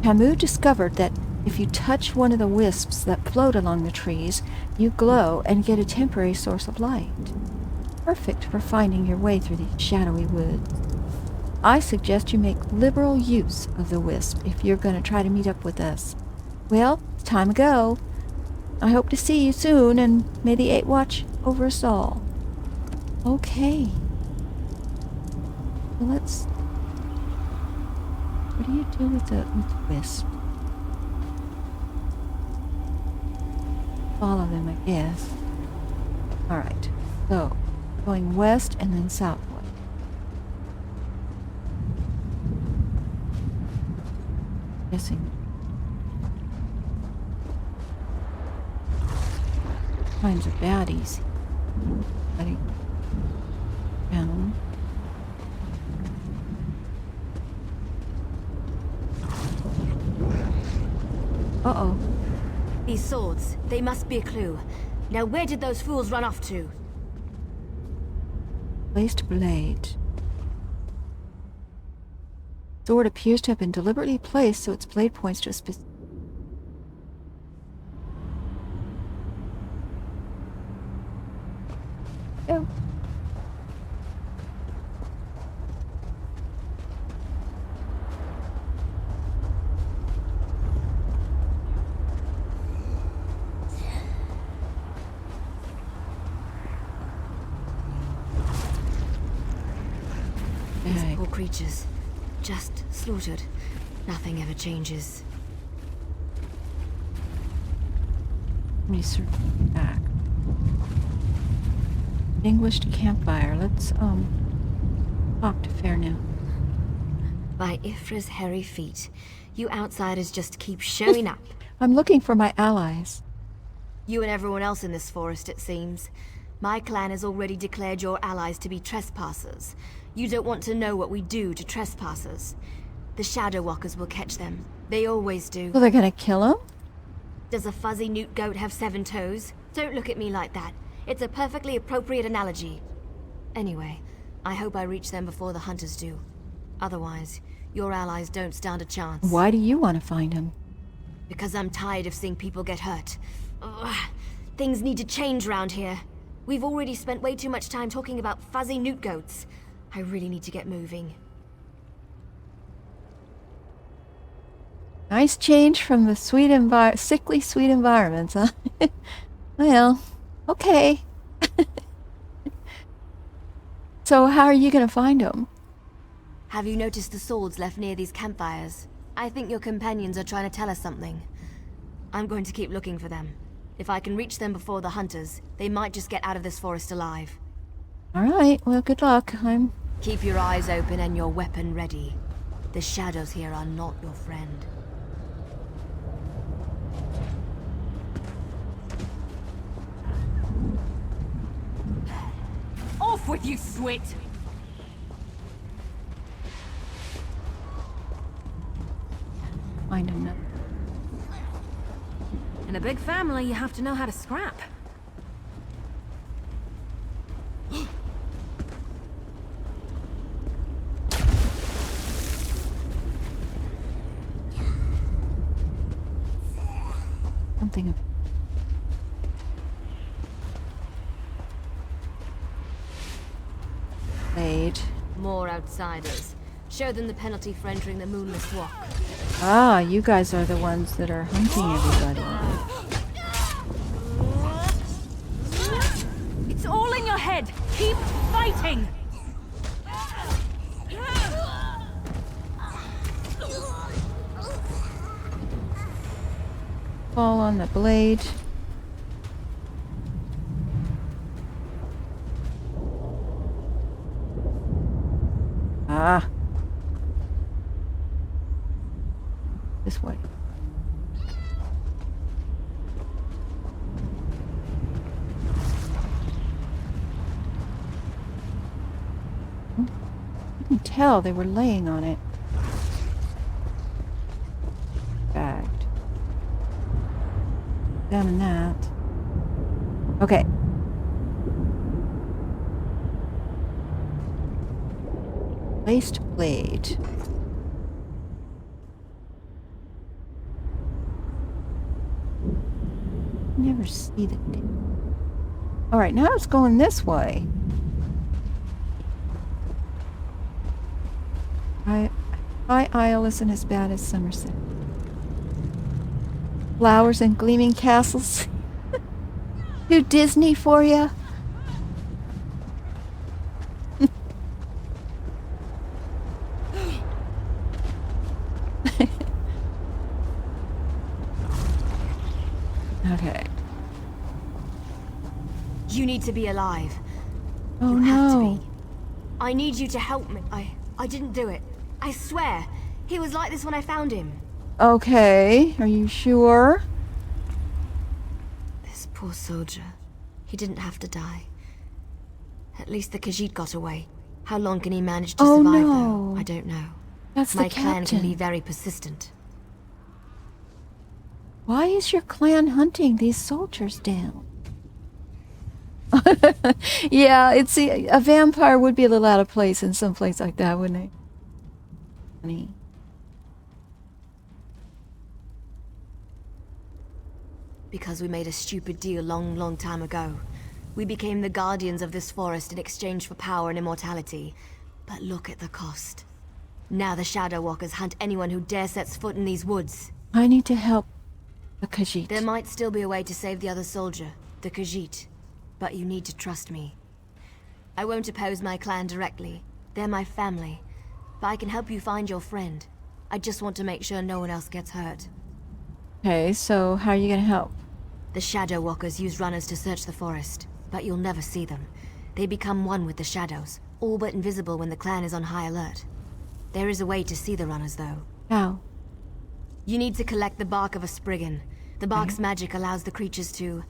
Camus discovered that if you touch one of the wisps that float along the trees, you glow and get a temporary source of light. Perfect for finding your way through these shadowy woods. I suggest you make liberal use of the wisp if you're going to try to meet up with us. Well, it's time to go. I hope to see you soon, and may the Eight watch over us all. Okay. Well, let's... What do you do with the wisp? Follow them, I guess. Alright, so going west and then southward. Guessing. Kinds of baddies. Buddy. Down. Uh-oh. These swords, they must be a clue. Now where did those fools run off to? Placed blade. Sword appears to have been deliberately placed so its blade points to a specific... Oh. These poor creatures. Just slaughtered. Nothing ever changes. Let me circle back. Extinguished campfire. Let's, talk to Fair now. By Ifra's hairy feet. You outsiders just keep showing up. I'm looking for my allies. You and everyone else in this forest, it seems. My clan has already declared your allies to be trespassers. You don't want to know what we do to trespassers. The Shadow Walkers will catch them. They always do. So they're gonna kill him? Does a fuzzy newt goat have 7 toes? Don't look at me like that. It's a perfectly appropriate analogy. Anyway, I hope I reach them before the hunters do. Otherwise, your allies don't stand a chance. Why do you want to find him? Because I'm tired of seeing people get hurt. Ugh. Things need to change round here. We've already spent way too much time talking about fuzzy newt goats. I really need to get moving. Nice change from the sickly sweet environments, huh? Well, okay. So how are you gonna find him? Have you noticed the swords left near these campfires? I think your companions are trying to tell us something. I'm going to keep looking for them. If I can reach them before the hunters, they might just get out of this forest alive. Alright, well, good luck. Keep your eyes open and your weapon ready. The shadows here are not your friend. Off with you, Swit! Find him now. In a big family, you have to know how to scrap. Something of... Blade. More outsiders. Show them the penalty for entering the Moonless Walk. Ah, you guys are the ones that are hunting everybody. It's all in your head! Keep fighting! Fall on the blade. Ah. This way. You can tell they were laying on it. Bagged. Examine that. Okay. Placed blade. Never see the thing. Alright, now it's going this way. High Isle isn't as bad as Somerset. Flowers and gleaming castles. Too Disney for you? Okay. You need to be alive. Oh, you have to no. be. I need you to help me. I didn't do it. I swear. He was like this when I found him. Okay, are you sure? This poor soldier. He didn't have to die. At least the Khajiit got away. How long can he manage to survive, though? I don't know. That's My the clan can be captain. very persistent. Why is your clan hunting these soldiers down? Yeah, it's a vampire would be a little out of place in some place like that, wouldn't it? Funny. Because we made a stupid deal long time ago. We became the guardians of this forest in exchange for power and immortality. But look at the cost. Now the Shadow Walkers hunt anyone who dare sets foot in these woods. I need to help the Khajiit. There might still be a way to save the other soldier, the Khajiit. But you need to trust me. I won't oppose my clan directly. They're my family. But I can help you find your friend. I just want to make sure no one else gets hurt. Okay, so how are you gonna help? The Shadow Walkers use runners to search the forest, but you'll never see them. They become one with the shadows, all but invisible when the clan is on high alert. There is a way to see the runners, though. How? You need to collect the bark of a Spriggan. The bark's magic allows the creatures to...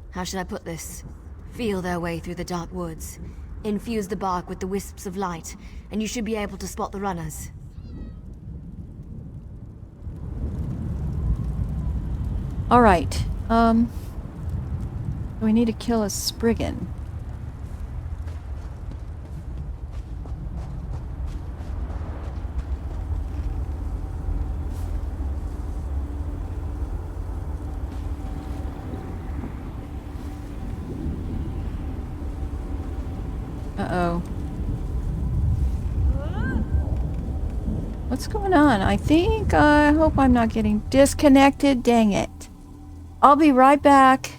how should I put this? Feel their way through the dark woods. Infuse the bark with the wisps of light, and you should be able to spot the runners. Alright, we need to kill a Spriggan. Uh-oh. What's going on? I hope I'm not getting disconnected. Dang it. I'll be right back.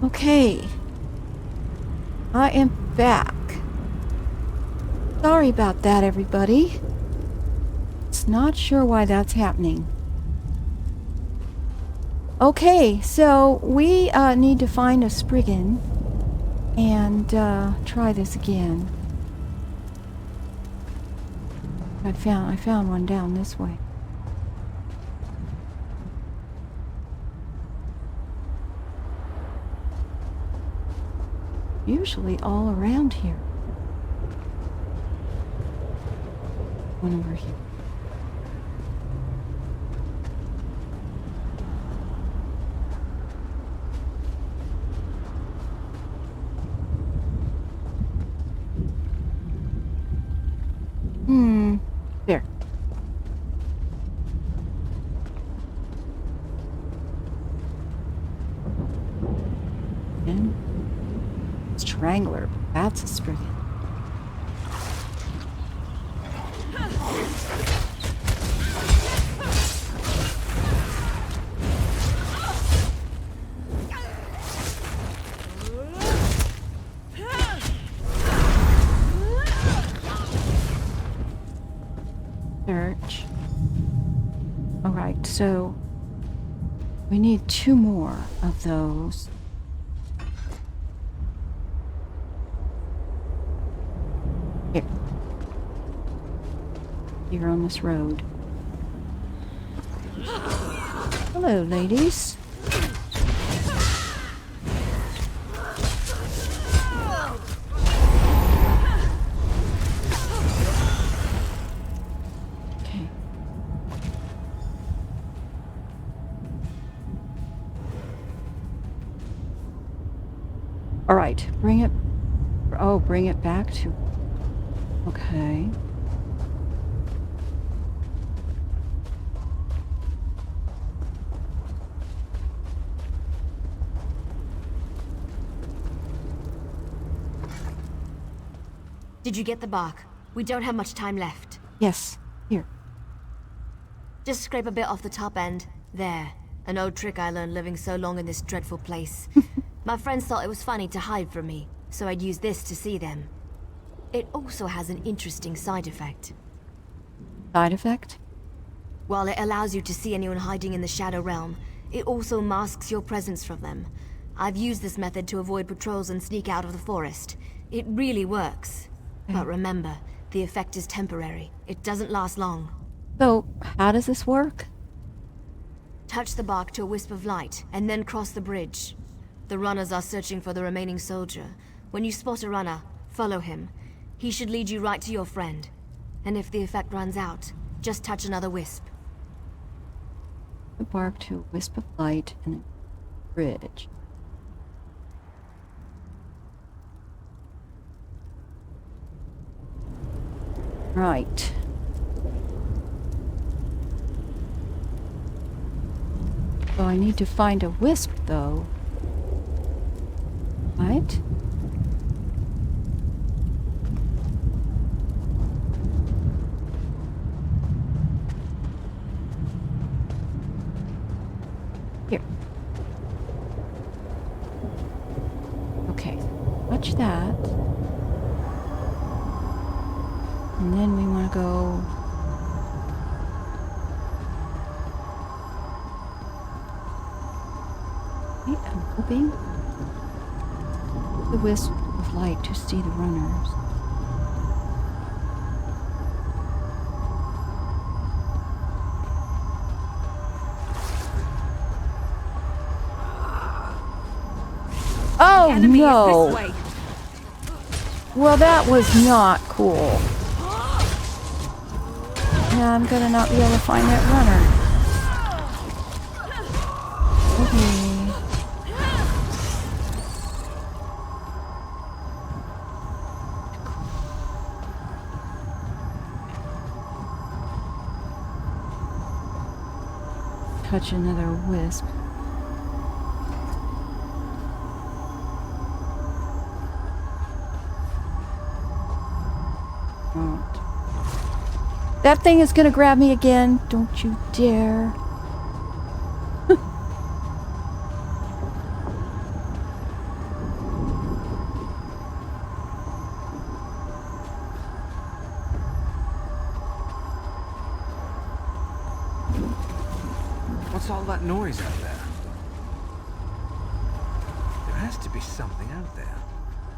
Okay. I am back. Sorry about that, everybody. It's not sure why that's happening. Okay, so we need to find a Spriggan and try this again. I found one down this way. Usually all around here. One over here. There. And Strangler. That's a Spriggan. Search. Alright, so we need 2 more of those. Here. Here on this road. Hello, ladies. Okay. All right, bring it. Oh, bring it back to. Okay. Did you get the bark? We don't have much time left. Yes, here. Just scrape a bit off the top end. There. An old trick I learned living so long in this dreadful place. My friends thought it was funny to hide from me, so I'd use this to see them. It also has an interesting side effect. Side effect? While it allows you to see anyone hiding in the Shadow Realm, it also masks your presence from them. I've used this method to avoid patrols and sneak out of the forest. It really works. But remember, the effect is temporary. It doesn't last long. So, how does this work? Touch the bark to a wisp of light, and then cross the bridge. The runners are searching for the remaining soldier. When you spot a runner, follow him. He should lead you right to your friend. And if the effect runs out, just touch another wisp. The bark to a wisp of light and a bridge. Right. So I need to find a wisp, though. Right? Here. Okay. Watch that. And then we want to go... Okay, I'm hoping the wisp of light to see the runners. Oh no! Well, that was not cool. Now I'm gonna not be able to find that runner. Okay. Touch another wisp. That thing is gonna grab me again. Don't you dare. What's all that noise out there? something out there.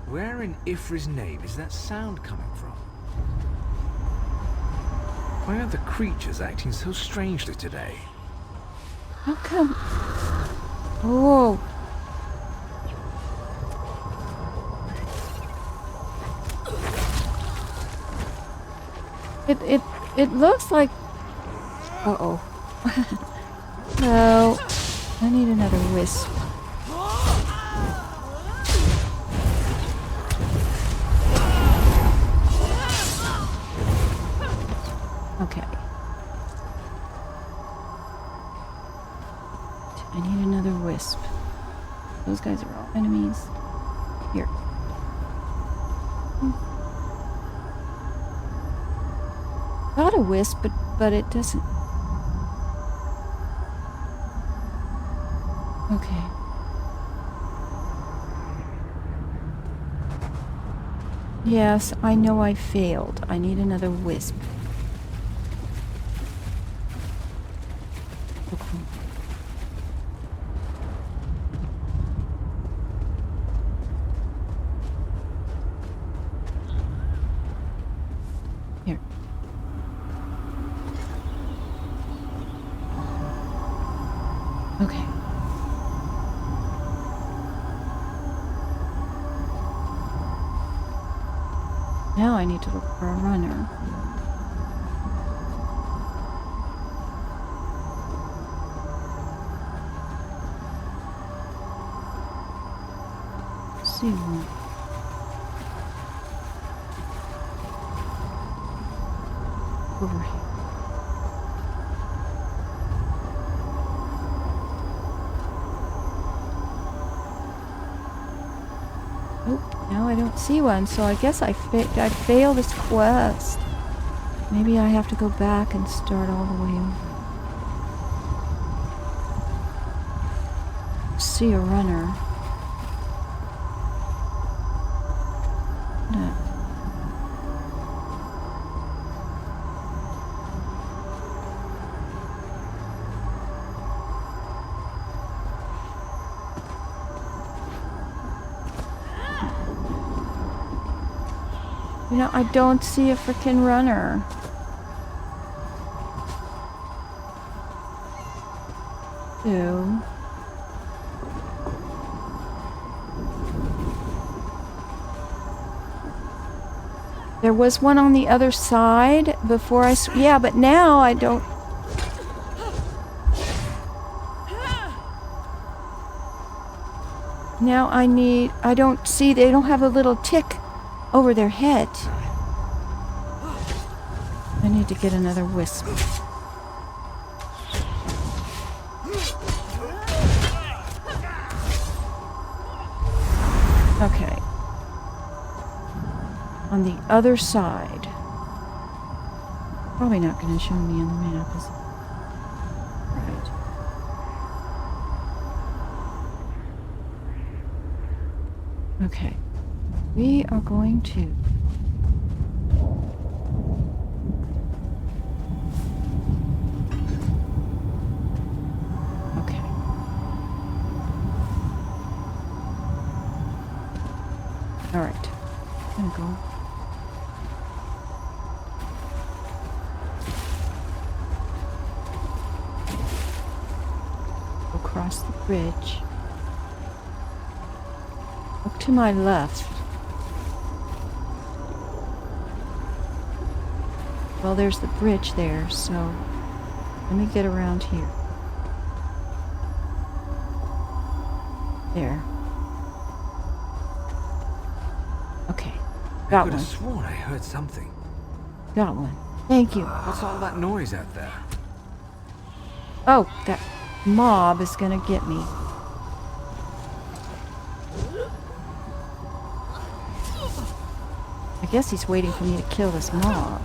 Where in Ifri's name is that sound coming from? Why are the creatures acting so strangely today? How come? Oh. It looks like. Uh-oh. No. I need another wisp. Okay. I need another wisp. Those guys are all enemies. Here. Got a wisp, but it doesn't. Okay. Yes, I know I failed. I need another wisp. Okay. Here. Okay. Now I need to look for a runner. See one. Over here. Oh, now I don't see one, so I guess I failed this quest. Maybe I have to go back and start all the way over. See a runner. No. You know, I don't see a frickin' runner. Ew. There was one on the other side before I... Yeah, but now I don't... Now I need... I don't see... They don't have a little tick over their head. I need to get another wisp. Okay. On the other side. Probably not going to show me on the map, is it? Right. Okay. We are going to... Okay. Alright. I'm gonna go... across the bridge. Look to my left. Well, there's the bridge there, so let me get around here. There. Okay. Got I could one. have sworn I heard something. Got one. Thank you. What's all that noise out there? Oh, that mob is gonna get me. I guess he's waiting for me to kill this mob.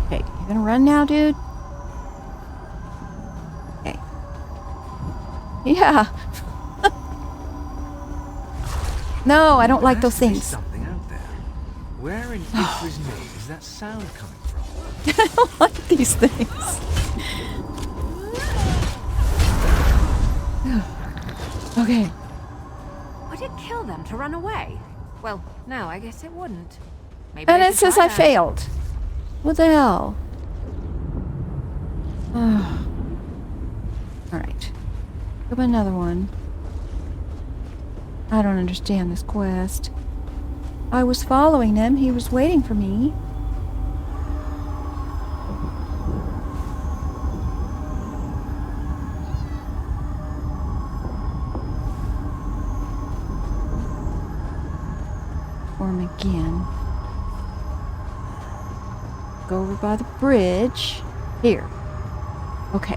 Okay, you gonna run now, dude? Okay. Yeah. No, I don't like those things. Something out there. Where in Ifri's name is that sound coming from? I don't like these things. Okay. Would it kill them to run away? Well, no, I guess it wouldn't. Maybe And they it should says try I that. failed. What the hell? Alright. Go by another one. I don't understand this quest. I was following him. He was waiting for me. Form again. Go over by the bridge. Here. Okay.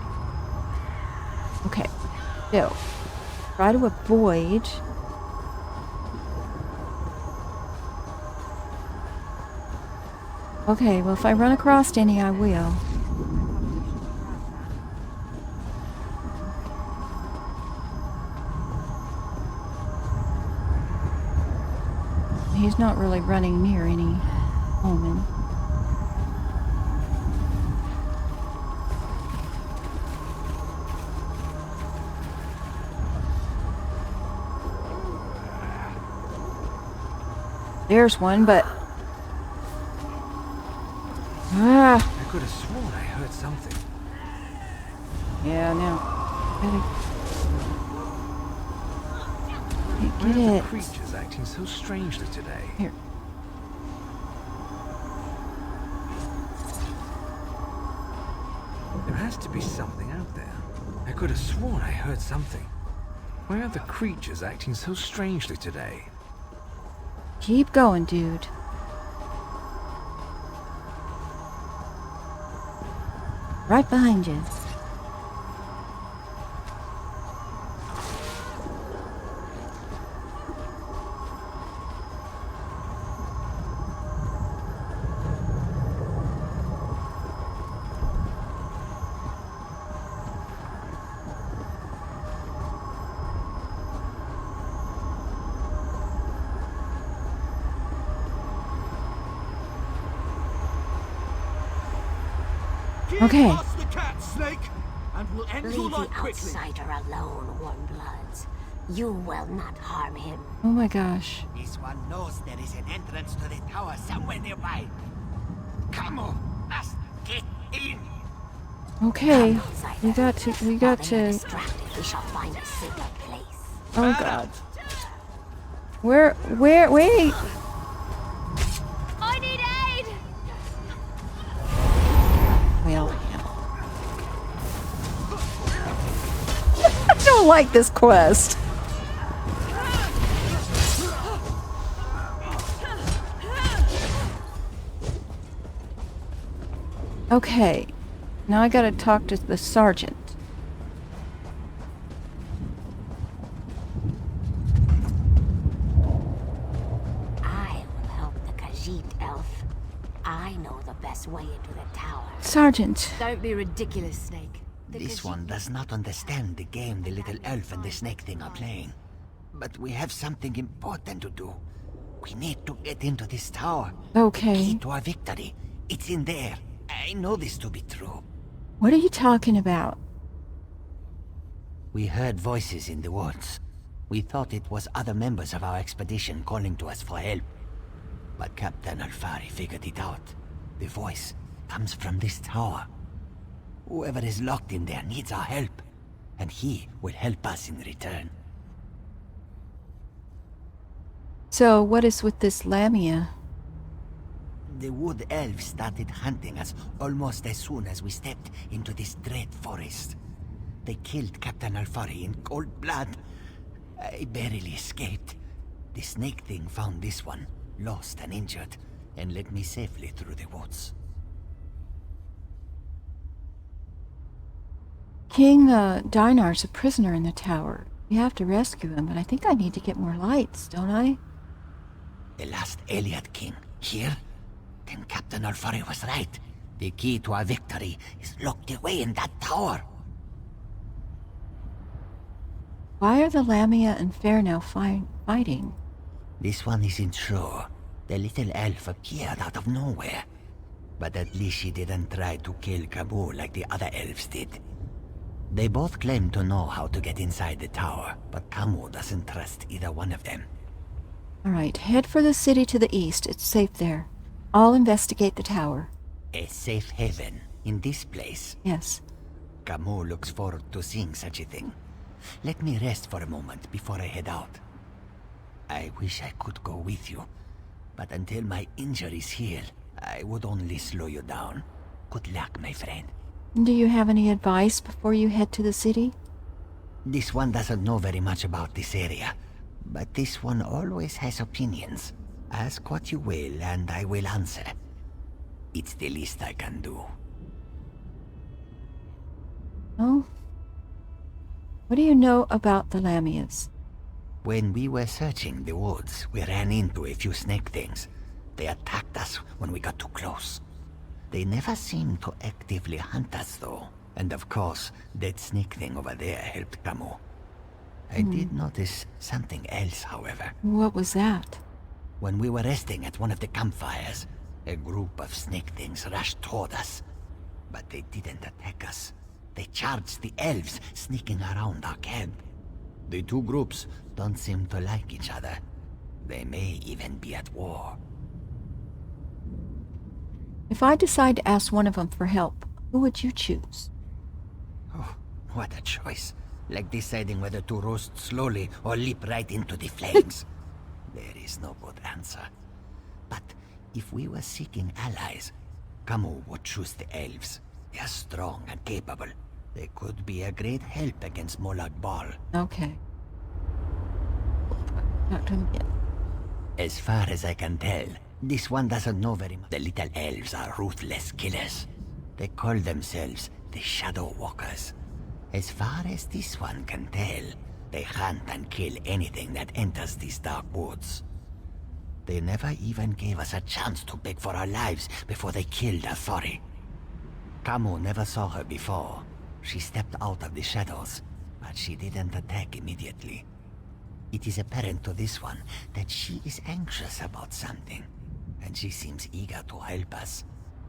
Okay. So, try to avoid. Okay, well, if I run across any, I will. He's not really running near any omen. There's one, but... I could have sworn I heard something. Yeah, now. Why Get are the it. creatures acting so strangely today? Here. There has to be something out there. I could have sworn I heard something. Why are the creatures acting so strangely today? Keep going, dude. Right behind you. Okay. Pass the cat, Snake, and we'll end your Leave the life quickly. outsider alone, Warmbloods. You will not harm him. Oh my gosh. This one knows there is an entrance to the tower somewhere nearby. Come on, must get in. Okay. We got to... We shall find a safer place. Oh god. Where... Wait! I need aid! Well, I don't like this quest. Okay. Now I gotta talk to the sergeant. I will help the Khajiit elf. I know the best way into the tower. Sergeant. Don't be ridiculous, Snake. This one does not understand the game the little elf and the snake thing are playing. But we have something important to do. We need to get into this tower. Okay. Key to our victory. It's in there. I know this to be true. What are you talking about? We heard voices in the woods. We thought it was other members of our expedition calling to us for help. But Captain Alfari figured it out. The voice comes from this tower. Whoever is locked in there needs our help, and he will help us in return. So, what is with this Lamia? The wood elves started hunting us almost as soon as we stepped into this dread forest. They killed Captain Alfari in cold blood. I barely escaped. The snake thing found this one, lost and injured, and led me safely through the woods. King Dinar's a prisoner in the tower. We have to rescue him, but I think I need to get more lights, don't I? The last Eliad king, here? Then Captain Alfari was right. The key to our victory is locked away in that tower. Why are the Lamia and Fair fighting? This one isn't sure. The little elf appeared out of nowhere. But at least she didn't try to kill Camus like the other elves did. They both claim to know how to get inside the tower, but Camus doesn't trust either one of them. All right, head for the city to the east. It's safe there. I'll investigate the tower. A safe haven in this place. Yes. Camus looks forward to seeing such a thing. Let me rest for a moment before I head out. I wish I could go with you, but until my injuries heal, I would only slow you down. Good luck, my friend. Do you have any advice before you head to the city? This one doesn't know very much about this area, but this one always has opinions. Ask what you will, and I will answer. It's the least I can do. Oh? What do you know about the Lamias? When we were searching the woods, we ran into a few snake things. They attacked us when we got too close. They never seemed to actively hunt us, though. And of course, that snake thing over there helped Camus. I did notice something else, however. What was that? When we were resting at one of the campfires, a group of snake things rushed toward us. But they didn't attack us. They charged the elves sneaking around our camp. The two groups don't seem to like each other. They may even be at war. If I decide to ask one of them for help, who would you choose? Oh, what a choice. Like deciding whether to roast slowly or leap right into the flames. There is no good answer. But if we were seeking allies, Camus would choose the elves. They are strong and capable. They could be a great help against Molag Bal. Okay. Talk to him again. As far as I can tell, this one doesn't know very much. The little elves are ruthless killers. They call themselves the Shadow Walkers. As far as this one can tell, they hunt and kill anything that enters these dark woods. They never even gave us a chance to beg for our lives before they killed Alfari. Camus never saw her before. She stepped out of the shadows, but she didn't attack immediately. It is apparent to this one that she is anxious about something, and she seems eager to help us.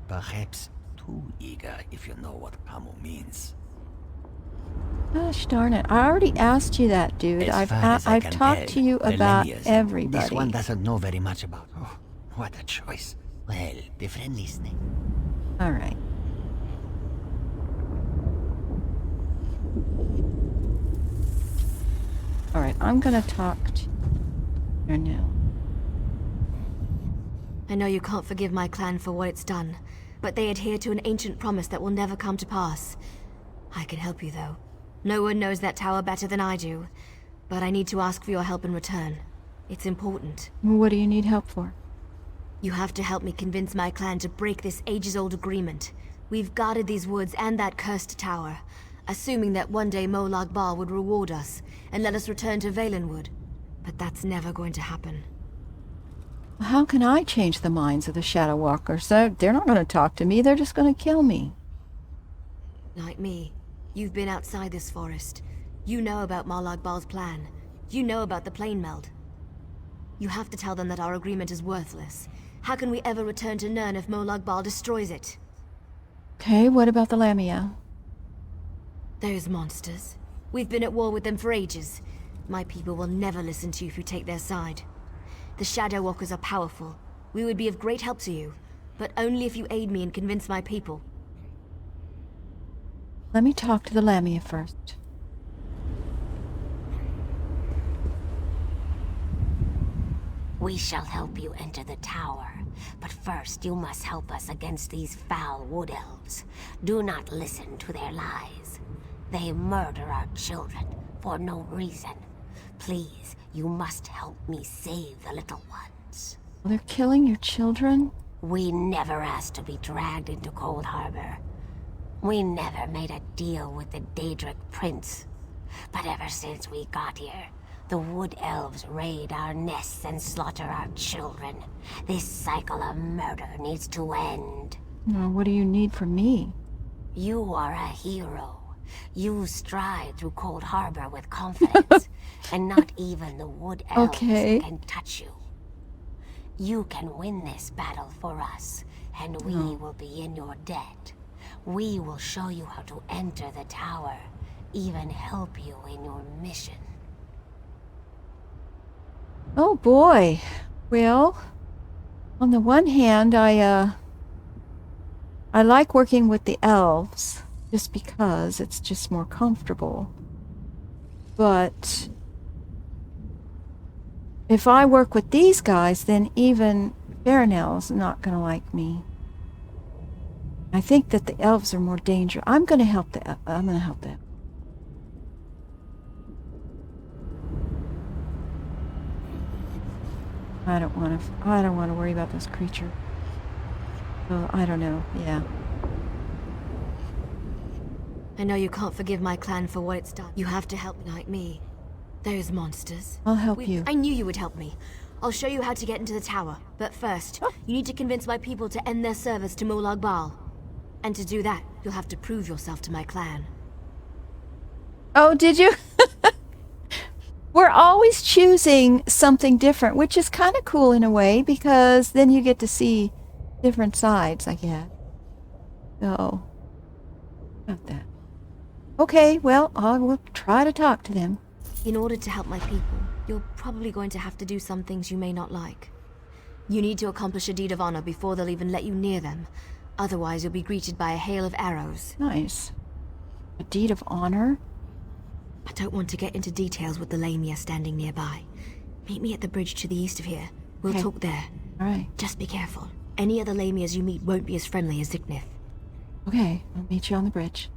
Perhaps too eager, if you know what Camus means. Gosh darn it. I already asked you that, dude. I've talked to you about everybody. This one doesn't know very much about. Oh, what a choice. Well, the friendly snake. All right. All right, I'm gonna talk to her now. I know you can't forgive my clan for what it's done, but they adhere to an ancient promise that will never come to pass. I can help you, though. No one knows that tower better than I do, but I need to ask for your help in return. It's important. What do you need help for? You have to help me convince my clan to break this ages-old agreement. We've guarded these woods and that cursed tower, assuming that one day Molag Bal would reward us and let us return to Valenwood. But that's never going to happen. How can I change the minds of the Shadow Walkers? They're not going to talk to me, they're just going to kill me. Like me, you've been outside this forest. You know about Molag Bal's plan. You know about the plane meld. You have to tell them that our agreement is worthless. How can we ever return to Nirn if Molag Bal destroys it? Okay, what about the Lamia? Those monsters. We've been at war with them for ages. My people will never listen to you if you take their side. The Shadow Walkers are powerful. We would be of great help to you, but only if you aid me and convince my people. Let me talk to the Lamia first. We shall help you enter the tower, but first you must help us against these foul wood elves. Do not listen to their lies. They murder our children for no reason. Please, you must help me save the little ones. They're killing your children? We never asked to be dragged into ColdHarbour. We never made a deal with the Daedric Prince. But ever since we got here, the Wood Elves raid our nests and slaughter our children. This cycle of murder needs to end. What do you need from me? You are a hero. You stride through ColdHarbour with confidence, and not even the Wood Elves can touch you. You can win this battle for us, and we will be in your debt. We will show you how to enter the tower, even help you in your mission. Oh boy. Well, on the one hand, I like working with the elves just because it's just more comfortable. But if I work with these guys, then even Farinel's not going to like me. I think that the elves are more dangerous. I'm going to help them. I don't want to worry about this creature. So I don't know. Yeah. I know you can't forgive my clan for what it's done. You have to help like me. Those monsters. I'll help you. I knew you would help me. I'll show you how to get into the tower. But first, you need to convince my people to end their service to Molag Bal. And to do that, you'll have to prove yourself to my clan. Oh, did you? We're always choosing something different, which is kind of cool in a way, because then you get to see different sides, I guess. So, about that. Okay, well, I will try to talk to them. In order to help my people, you're probably going to have to do some things you may not like. You need to accomplish a deed of honor before they'll even let you near them. Otherwise, you'll be greeted by a hail of arrows. Nice. A deed of honor? I don't want to get into details with the Lamia standing nearby. Meet me at the bridge to the east of here. We'll talk there. All right. Just be careful. Any other Lamias you meet won't be as friendly as Ziknith. Okay, I'll meet you on the bridge.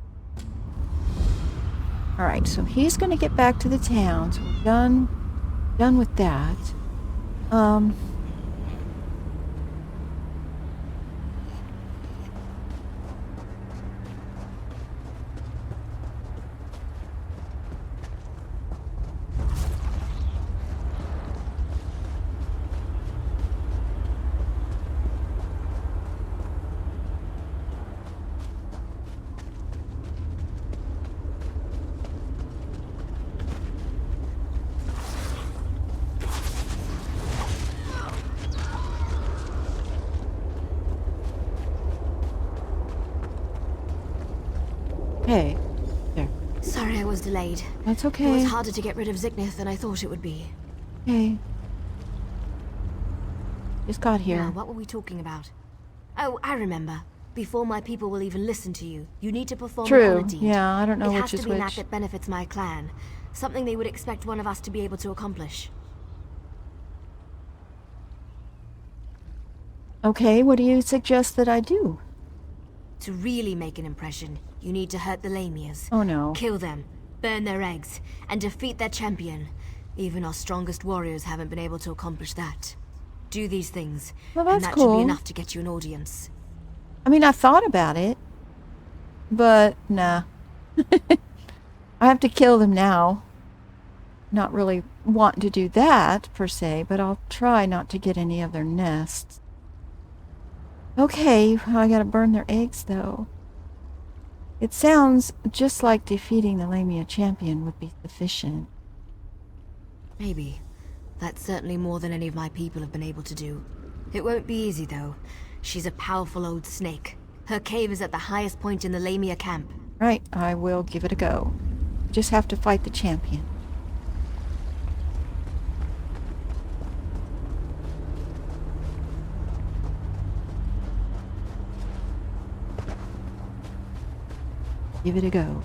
All right, so he's going to get back to the town. So we're done with that. Okay. There. Sorry I was delayed. That's okay. It was harder to get rid of Ziknith than I thought it would be. Okay. Just got here. Now, what were we talking about? Oh, I remember. Before my people will even listen to you, you need to perform an honor deed. Yeah, I don't know which is which. It has to be an act that benefits my clan. Something they would expect one of us to be able to accomplish. Okay, what do you suggest that I do? To really make an impression, you need to hurt the Lamias. Oh no. Kill them, burn their eggs, and defeat their champion. Even our strongest warriors haven't been able to accomplish that. Do these things, well, that's and that cool. should be enough to get you an audience. I mean, I thought about it, but nah. I have to kill them now. Not really wanting to do that, per se, but I'll try not to get any of their nests. Okay, I gotta burn their eggs, though. It sounds just like defeating the Lamia champion would be sufficient. Maybe. That's certainly more than any of my people have been able to do. It won't be easy, though. She's a powerful old snake. Her cave is at the highest point in the Lamia camp. Right, I will give it a go. Just have to fight the champion. Give it a go.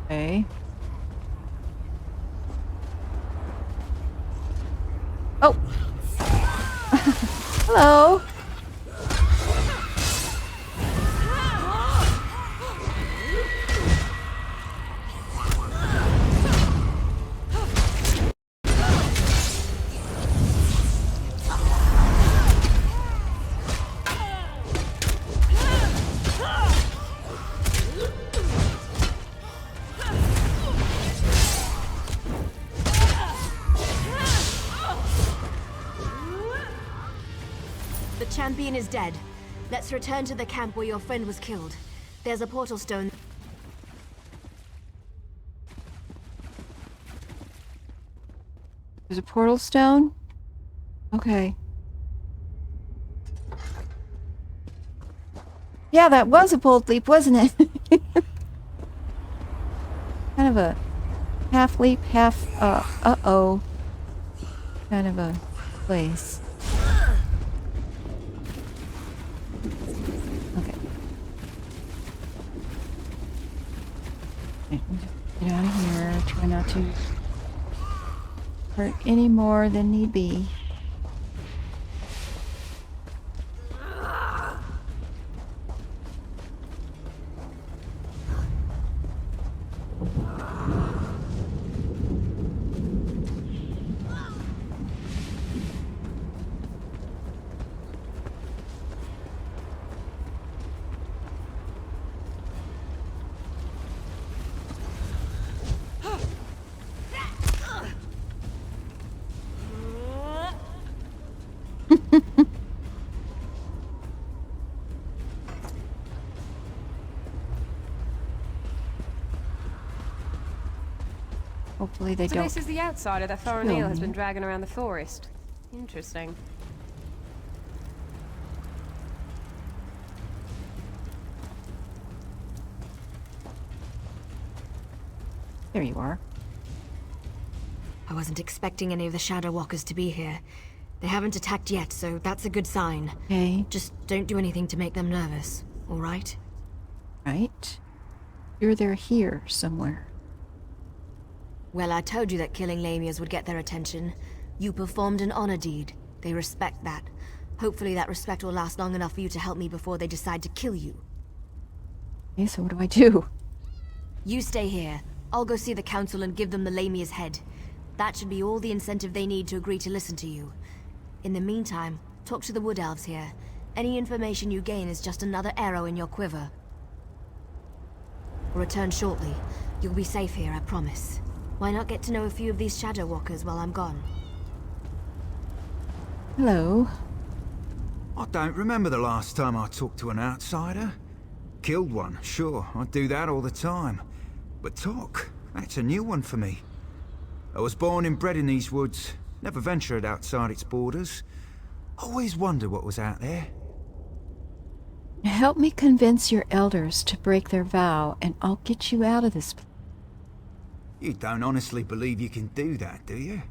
Okay. Oh! Hello! champion is dead. Let's return to the camp where your friend was killed. There's a portal stone. There's a portal stone? Okay. Yeah, that was a bold leap, wasn't it? Kind of a half leap, half, uh-oh. Kind of a place. Okay. Get out of here. Try not to hurt any more than need be. Hopefully they So don't. this is the outsider that kill Faranil has me. been dragging around the forest. Interesting. There you are. I wasn't expecting any of the Shadow Walkers to be here. They haven't attacked yet, so that's a good sign. Okay. Just don't do anything to make them nervous, all right? Right. They're here somewhere. Well, I told you that killing Lamias would get their attention. You performed an honor deed. They respect that. Hopefully that respect will last long enough for you to help me before they decide to kill you. Okay, so what do I do? You stay here. I'll go see the council and give them the Lamia's head. That should be all the incentive they need to agree to listen to you. In the meantime, talk to the Wood Elves here. Any information you gain is just another arrow in your quiver. Return shortly. You'll be safe here, I promise. Why not get to know a few of these Shadow Walkers while I'm gone? Hello. I don't remember the last time I talked to an outsider. Killed one, sure, I do that all the time. But talk, that's a new one for me. I was born and bred in these woods, never ventured outside its borders. Always wondered what was out there. Help me convince your elders to break their vow, and I'll get you out of this place. You don't honestly believe you can do that, do you?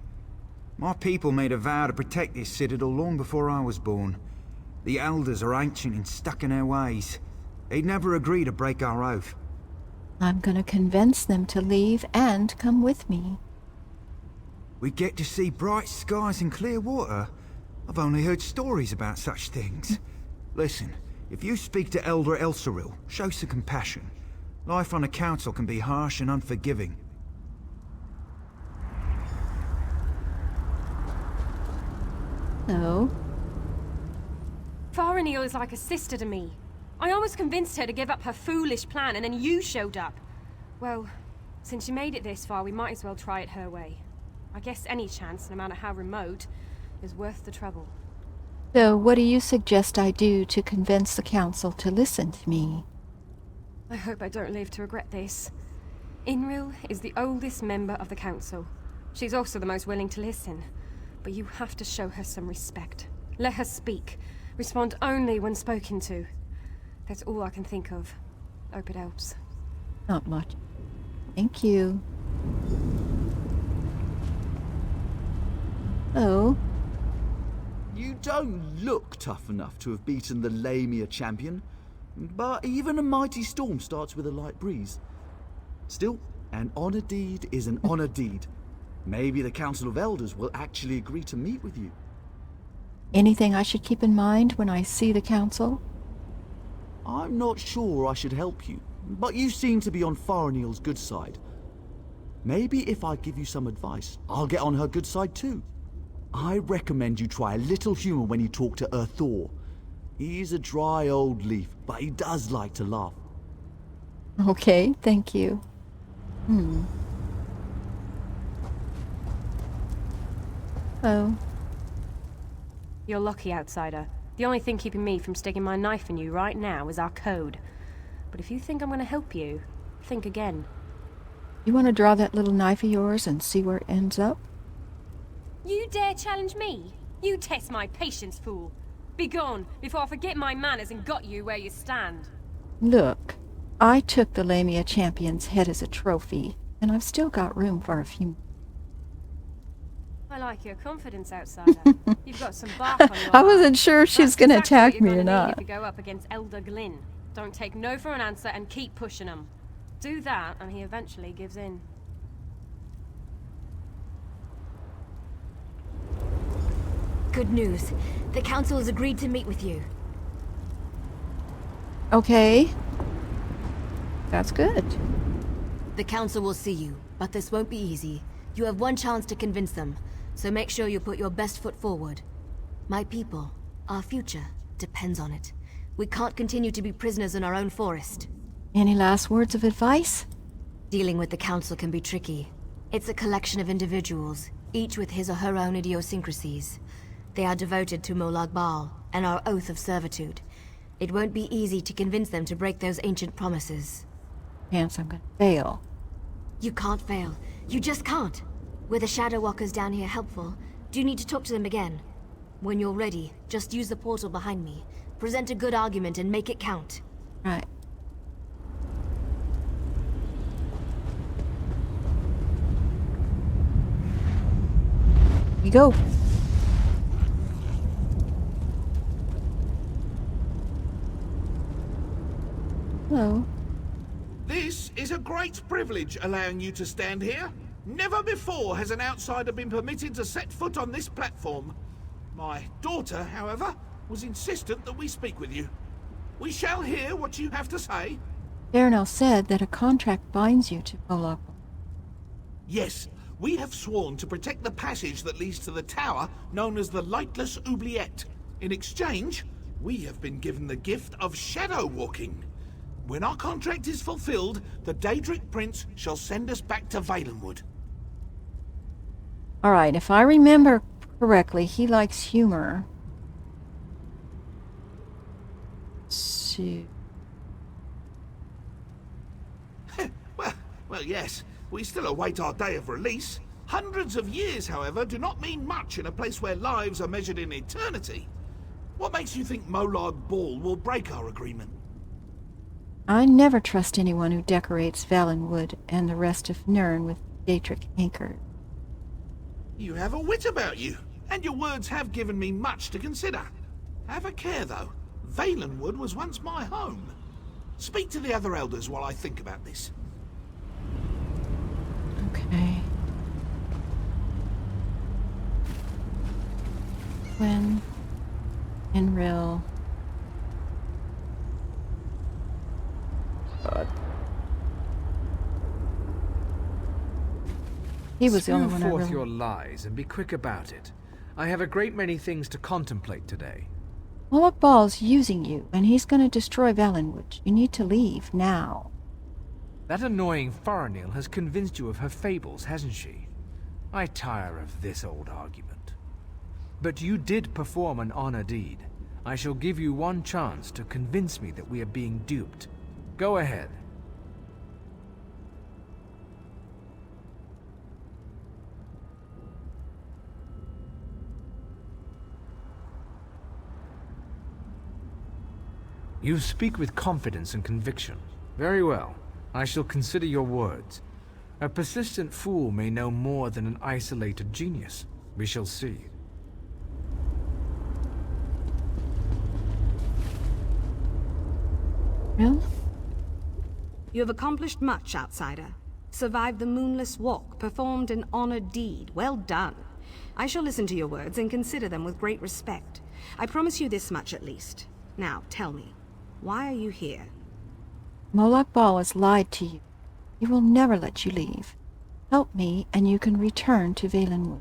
My people made a vow to protect this citadel long before I was born. The elders are ancient and stuck in their ways. They'd never agree to break our oath. I'm gonna convince them to leave and come with me. We get to see bright skies and clear water. I've only heard stories about such things. Listen, if you speak to Elder Elsoril, show some compassion. Life on a council can be harsh and unforgiving. No. Faranil is like a sister to me. I almost convinced her to give up her foolish plan, and then you showed up. Well, since you made it this far, we might as well try it her way. I guess any chance, no matter how remote, is worth the trouble. So what do you suggest I do to convince the council to listen to me? I hope I don't live to regret this. Inril is the oldest member of the council. She's also the most willing to listen. But you have to show her some respect. Let her speak. Respond only when spoken to. That's all I can think of. Hope it helps. Not much. Thank you. Oh. You don't look tough enough to have beaten the Lamia champion, but even a mighty storm starts with a light breeze. Still, an honor deed is an honor deed. Maybe the Council of Elders will actually agree to meet with you. Anything I should keep in mind when I see the council? I'm not sure I should help you, but you seem to be on Faranil's good side. Maybe if I give you some advice, I'll get on her good side too. I recommend you try a little humor when you talk to Thor. He's a dry old leaf, but he does like to laugh. Okay, thank you. Oh. You're lucky, outsider. The only thing keeping me from sticking my knife in you right now is our code. But if you think I'm going to help you, think again. You want to draw that little knife of yours and see where it ends up? You dare challenge me? You test my patience, fool. Be gone, before I forget my manners and got you where you stand. Look, I took the Lamia champion's head as a trophy, and I've still got room for a few. I like your confidence, outsider. You've got some bark on your I wasn't sure if she was going to That's attack exactly me what or you're gonna need not. if you go up against Elder Glynn. Don't take no for an answer and keep pushing him. Do that, and he eventually gives in. Good news. The council has agreed to meet with you. Okay. That's good. The council will see you, but this won't be easy. You have one chance to convince them, so make sure you put your best foot forward. My people, our future, depends on it. We can't continue to be prisoners in our own forest. Any last words of advice? Dealing with the council can be tricky. It's a collection of individuals, each with his or her own idiosyncrasies. They are devoted to Molag Bal and our oath of servitude. It won't be easy to convince them to break those ancient promises. Chance I'm gonna fail. You can't fail. You just can't. Were the Shadow Walkers down here helpful? Do you need to talk to them again? When you're ready, just use the portal behind me. Present a good argument and make it count. Right. You go. Hello. This is a great privilege allowing you to stand here. Never before has an outsider been permitted to set foot on this platform. My daughter, however, was insistent that we speak with you. We shall hear what you have to say. Darnell said that a contract binds you to Molag. Yes, we have sworn to protect the passage that leads to the tower known as the Lightless Oubliette. In exchange, we have been given the gift of shadow walking. When our contract is fulfilled, the Daedric Prince shall send us back to Valenwood. Alright, if I remember correctly, he likes humor. So... Well, yes, we still await our day of release. Hundreds of years, however, do not mean much in a place where lives are measured in eternity. What makes you think Molag Bal will break our agreement? I never trust anyone who decorates Valenwood and the rest of Nirn with Daedric anchors. You have a wit about you, and your words have given me much to consider. Have a care, though. Valenwood was once my home. Speak to the other elders while I think about this. Okay. When Enril. God. He was the only one I forth really... your lies and be quick about it. I have a great many things to contemplate today. Molag Bal's using you, and he's going to destroy Valenwood. You need to leave now. That annoying Faranil has convinced you of her fables, hasn't she? I tire of this old argument. But you did perform an honor deed. I shall give you one chance to convince me that we are being duped. Go ahead. You speak with confidence and conviction. Very well. I shall consider your words. A persistent fool may know more than an isolated genius. We shall see. Well? You have accomplished much, outsider. Survived the moonless walk, performed an honored deed. Well done. I shall listen to your words and consider them with great respect. I promise you this much at least. Now, tell me, why are you here? Molag Bal has lied to you. He will never let you leave. Help me, and you can return to Valenwood.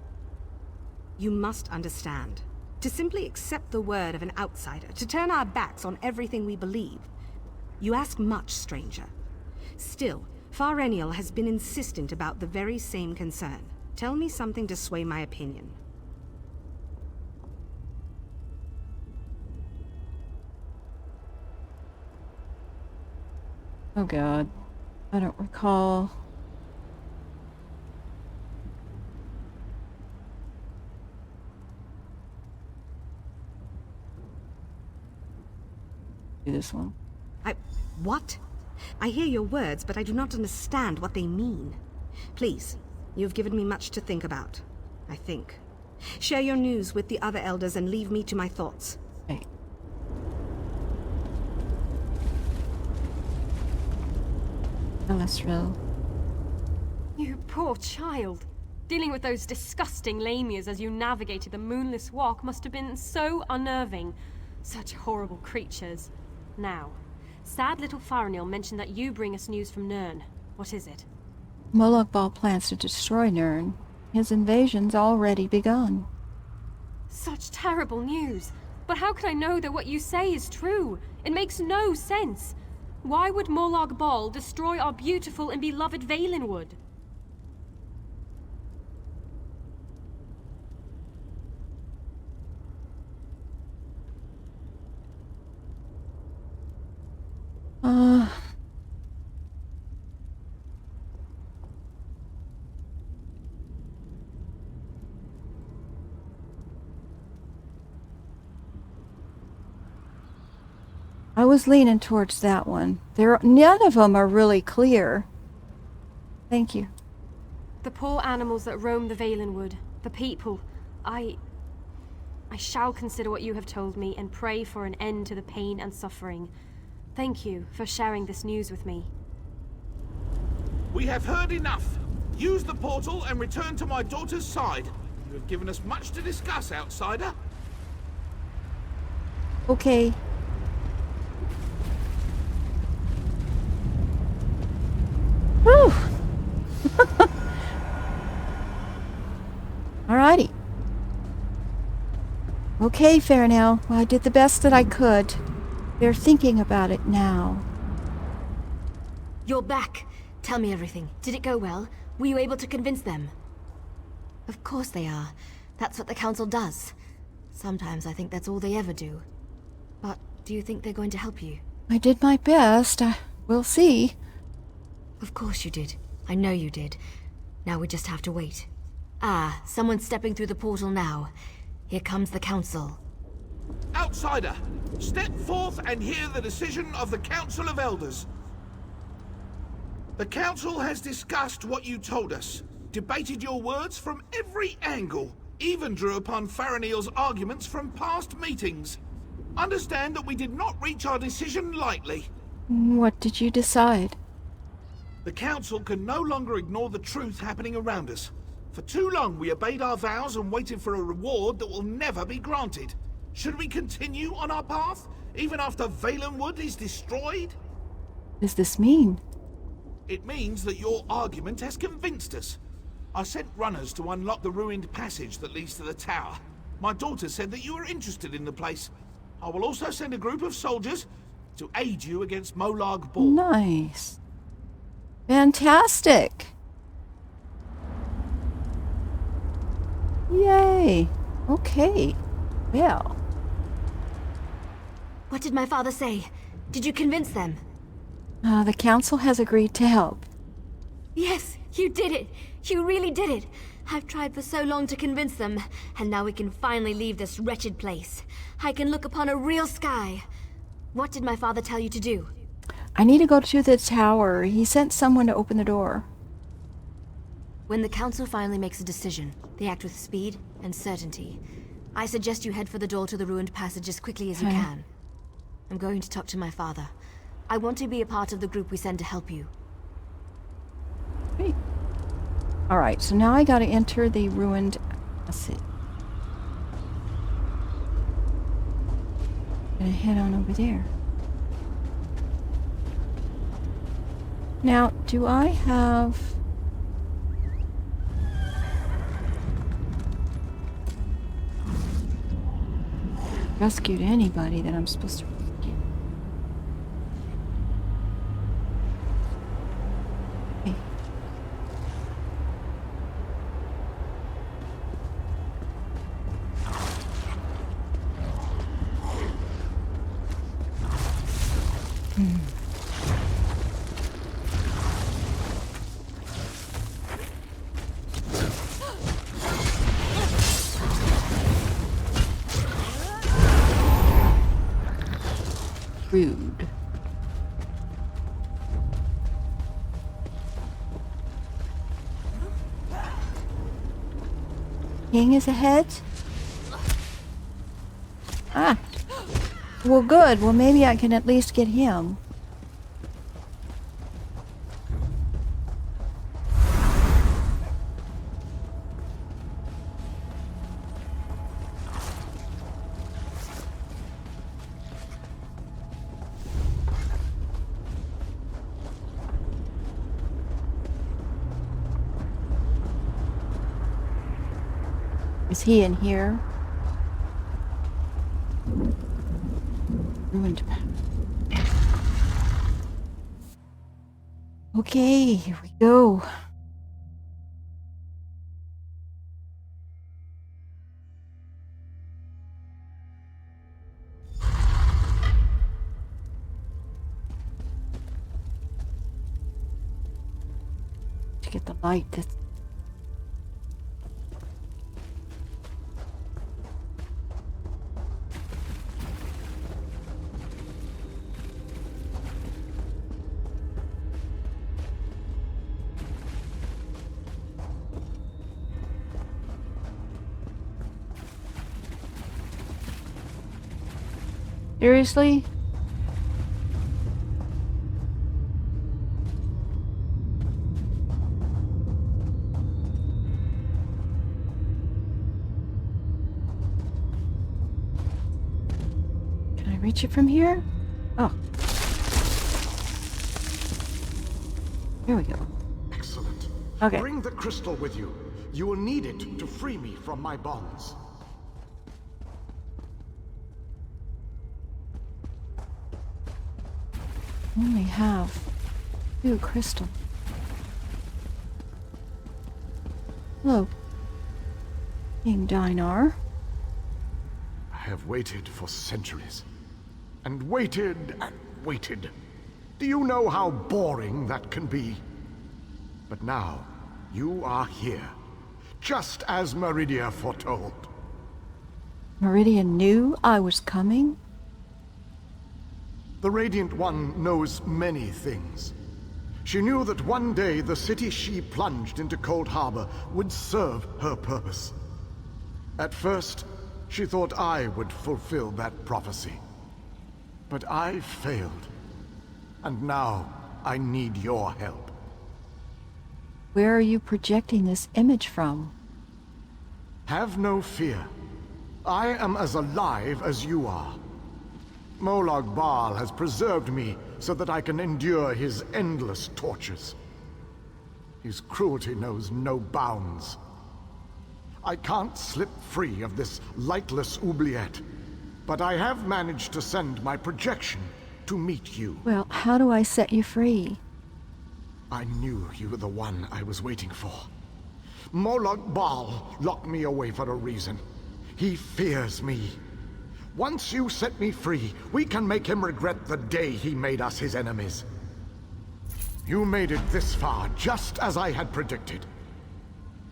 You must understand. To simply accept the word of an outsider, to turn our backs on everything we believe. You ask much, stranger. Still, Faranil has been insistent about the very same concern. Tell me something to sway my opinion. Oh god. I don't recall. Do this one. What? I hear your words, but I do not understand what they mean. Please, you've given me much to think about, I think. Share your news with the other elders and leave me to my thoughts. Hey. Elisril. You poor child. Dealing with those disgusting lamias as you navigated the moonless walk must have been so unnerving. Such horrible creatures. Now, sad little Farinil mentioned that you bring us news from Nirn. What is it? Molag Bal plans to destroy Nirn. His invasion's already begun. Such terrible news. But how can I know that what you say is true? It makes no sense. Why would Molag Bal destroy our beautiful and beloved Valenwood? I was leaning towards that one. None of them are really clear. Thank you. The poor animals that roam the Valenwood, the people. I shall consider what you have told me and pray for an end to the pain and suffering. Thank you for sharing this news with me. We have heard enough. Use the portal and return to my daughter's side. You have given us much to discuss, outsider. Okay. Whew. Alrighty. Okay, Farinil. Well, I did the best that I could. They're thinking about it now. You're back. Tell me everything. Did it go well? Were you able to convince them? Of course they are. That's what the council does. Sometimes I think that's all they ever do. But do you think they're going to help you? I did my best. We'll see. Of course you did. I know you did. Now we just have to wait. Ah, someone's stepping through the portal now. Here comes the council. Outsider, step forth and hear the decision of the Council of Elders. The Council has discussed what you told us, debated your words from every angle, even drew upon Farinil's arguments from past meetings. Understand that we did not reach our decision lightly. What did you decide? The Council can no longer ignore the truth happening around us. For too long we obeyed our vows and waited for a reward that will never be granted. Should we continue on our path, even after Valenwood is destroyed? What does this mean? It means that your argument has convinced us. I sent runners to unlock the ruined passage that leads to the tower. My daughter said that you are interested in the place. I will also send a group of soldiers to aid you against Molag Bal. Nice. Fantastic. Yay. Okay. Well. What did my father say? Did you convince them? The council has agreed to help. Yes, you did it. You really did it. I've tried for so long to convince them, and now we can finally leave this wretched place. I can look upon a real sky. What did my father tell you to do? I need to go to the tower. He sent someone to open the door. When the council finally makes a decision, they act with speed and certainty. I suggest you head for the door to the ruined passage as quickly as you can. I'm going to talk to my father. I want to be a part of the group we send to help you. Great. Alright, so now I gotta enter the ruined passage. Gonna head on over there. Now, do I have... rescued anybody that I'm supposed to rescue? Okay. rude. King is ahead? Ah. Well, good. Well, maybe I can at least get him. Is he in here? Ruined. Okay, here we go. To get the light that's seriously? Can I reach it from here? Oh. Here we go. Excellent. Okay. Bring the crystal with you. You will need it to free me from my bonds. Only have 2 crystal. Hello, King Dinar. I have waited for centuries. And waited and waited. Do you know how boring that can be? But now, you are here. Just as Meridia foretold. Meridia knew I was coming? The Radiant One knows many things. She knew that one day the city she plunged into ColdHarbour would serve her purpose. At first, she thought I would fulfill that prophecy. But I failed. And now, I need your help. Where are you projecting this image from? Have no fear. I am as alive as you are. Molag Bal has preserved me so that I can endure his endless tortures. His cruelty knows no bounds. I can't slip free of this lightless oubliette, but I have managed to send my projection to meet you. Well, how do I set you free? I knew you were the one I was waiting for. Molag Bal locked me away for a reason. He fears me. Once you set me free, we can make him regret the day he made us his enemies. You made it this far, just as I had predicted.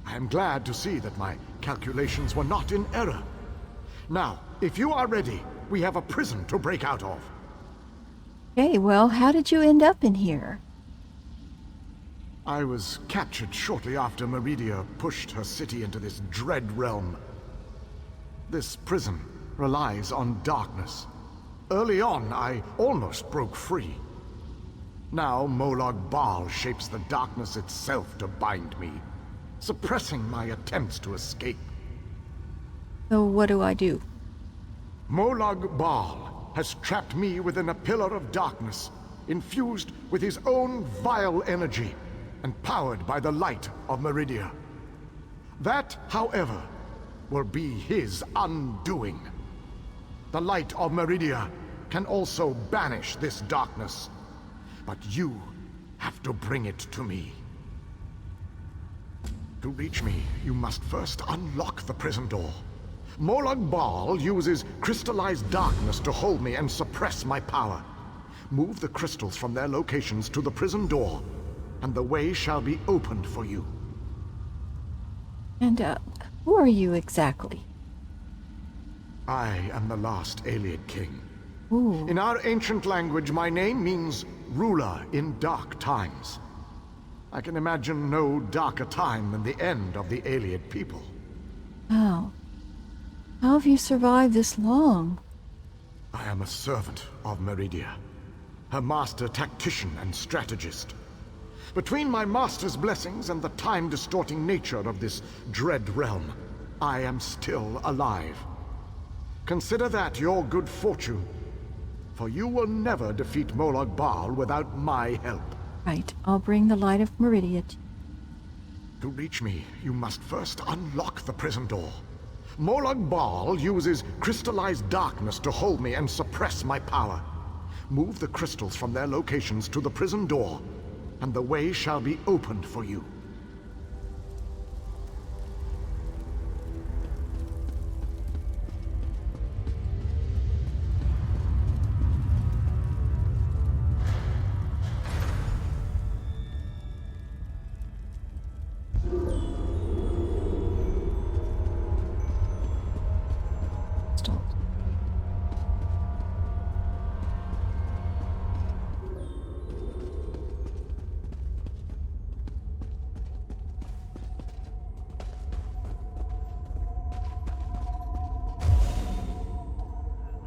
I am glad to see that my calculations were not in error. Now, if you are ready, we have a prison to break out of. Okay, well, how did you end up in here? I was captured shortly after Meridia pushed her city into this dread realm. This prison relies on darkness. Early on, I almost broke free. Now, Molag Bal shapes the darkness itself to bind me, suppressing my attempts to escape. So what do I do? Molag Bal has trapped me within a pillar of darkness, infused with his own vile energy, and powered by the light of Meridia. That, however, will be his undoing. The light of Meridia can also banish this darkness, but you have to bring it to me. To reach me, you must first unlock the prison door. Molag Bal uses crystallized darkness to hold me and suppress my power. Move the crystals from their locations to the prison door, and the way shall be opened for you. And, who are you exactly? I am the last Alien King. Ooh. In our ancient language, my name means ruler in dark times. I can imagine no darker time than the end of the Ayleid people. How? How have you survived this long? I am a servant of Meridia, her master tactician and strategist. Between my master's blessings and the time-distorting nature of this dread realm, I am still alive. Consider that your good fortune, for you will never defeat Molag Bal without my help. Right, I'll bring the light of Meridia. To reach me, you must first unlock the prison door. Molag Bal uses crystallized darkness to hold me and suppress my power. Move the crystals from their locations to the prison door, and the way shall be opened for you.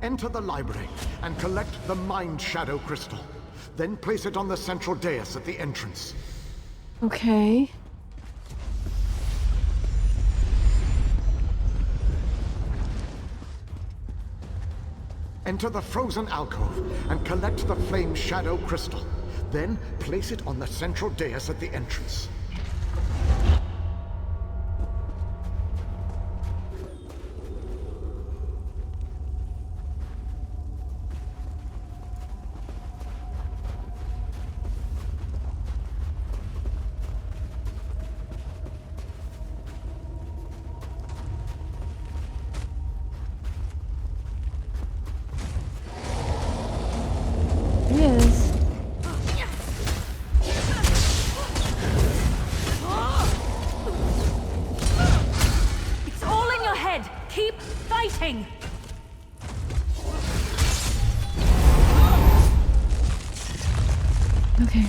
Enter the library and collect the Mind Shadow Crystal. Then place it on the central dais at the entrance. Okay. Enter the frozen alcove and collect the Flame Shadow Crystal. Then place it on the central dais at the entrance. Okay.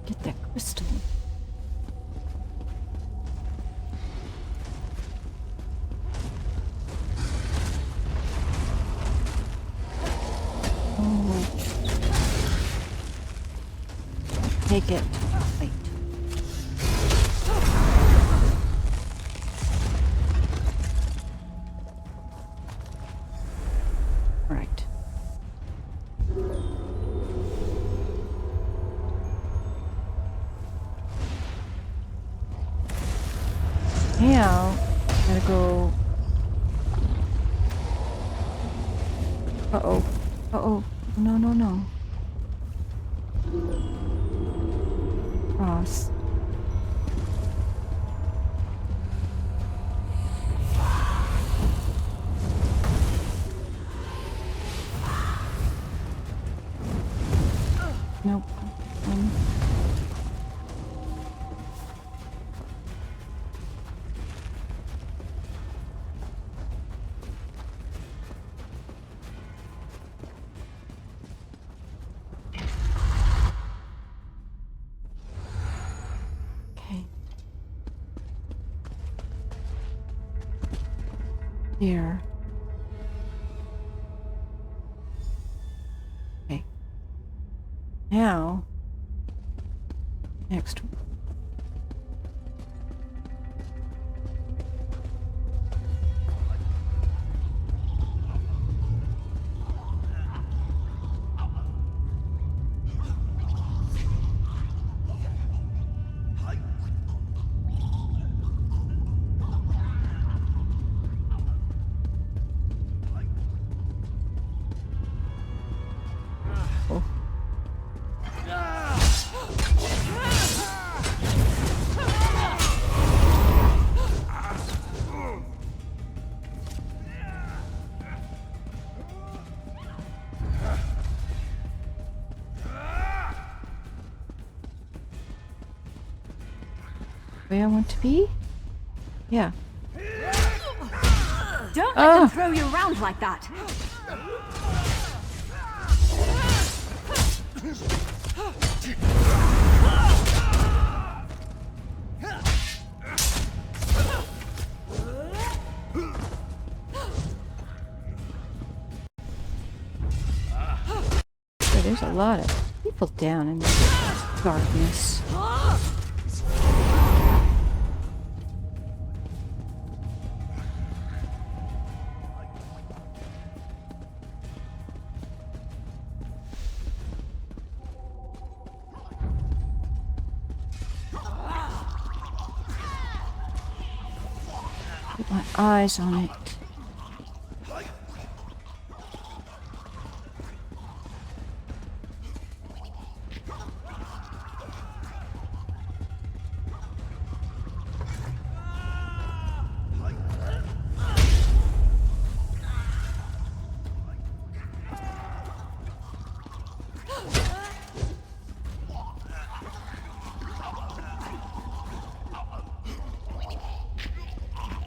Get that crystal. Oh. Take it. Wait. Right. Now, gotta go. Uh-oh. Uh-oh. No, no, no. Cross. Nope. Okay. Here. Okay. Now, next one. Oh. Where I want to be? Yeah. Don't let them throw you around like that! So there's a lot of people down in the darkness. Put my eyes on it.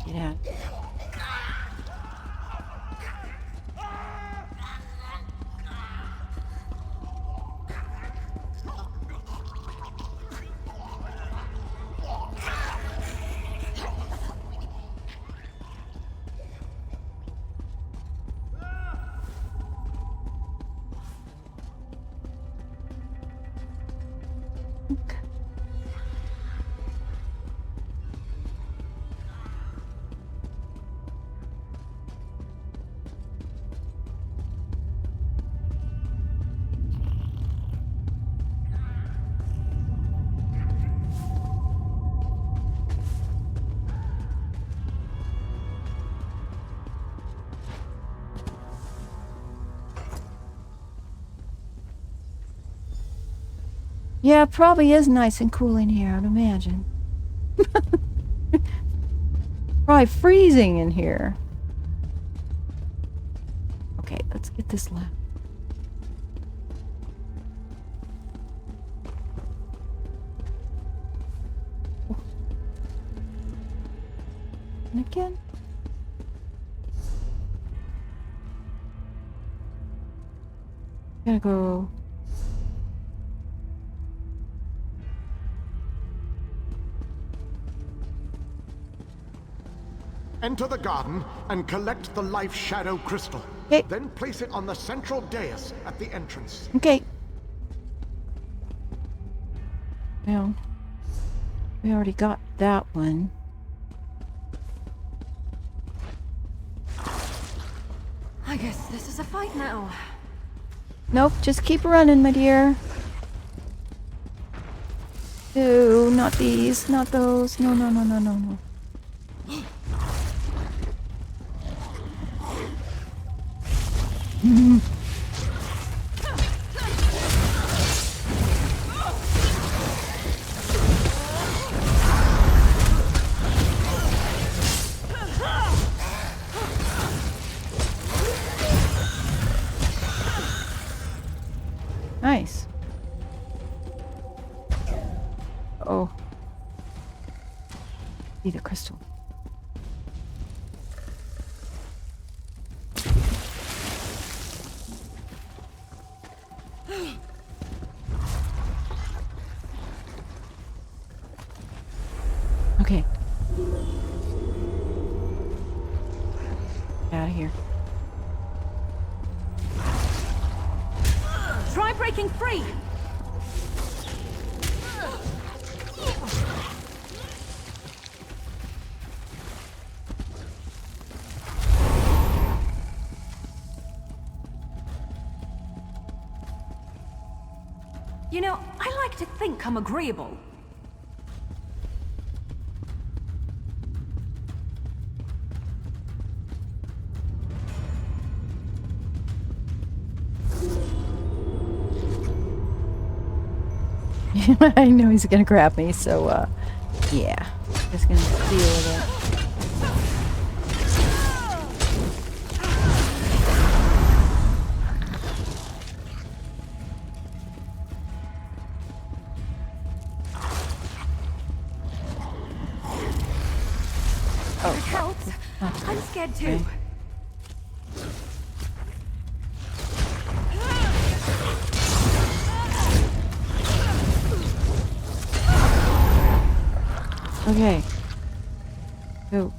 Yeah. Yeah, it probably is nice and cool in here, I'd imagine. Probably freezing in here. Okay, let's get this left. And again. Gotta go. Enter the garden and collect the life shadow crystal. Okay. Then place it on the central dais at the entrance. Okay. Well, we already got that one. I guess this is a fight now. Nope, just keep running, my dear. Ew, not these, not those. No, no, no, no, no, no. Nice. Oh. See the crystal. Okay. Out of here. Try breaking free! You know, I like to think I'm agreeable. I know he's gonna grab me, so yeah. Just gonna deal with it. It helps. I'm scared too. Okay. Okay. Go.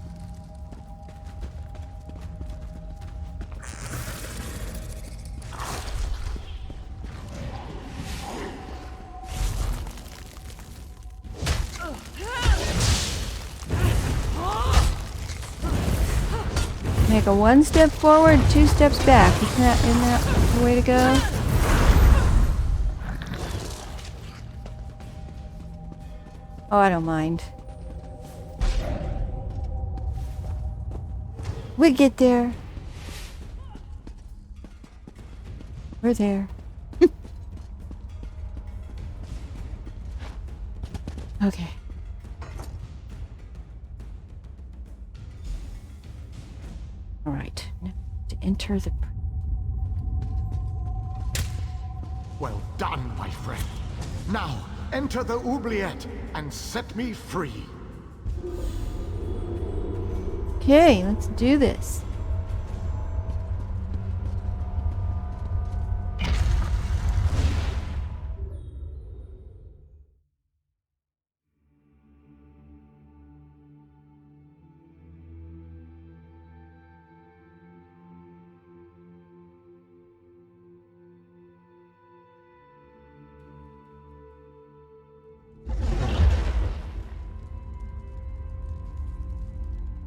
Make a 1 step forward, 2 steps back. Isn't that the way to go? Oh, I don't mind. We get there. We're there. Okay. All right. Now to enter the... Well done, my friend. Now, enter the oubliette and set me free. Okay, let's do this.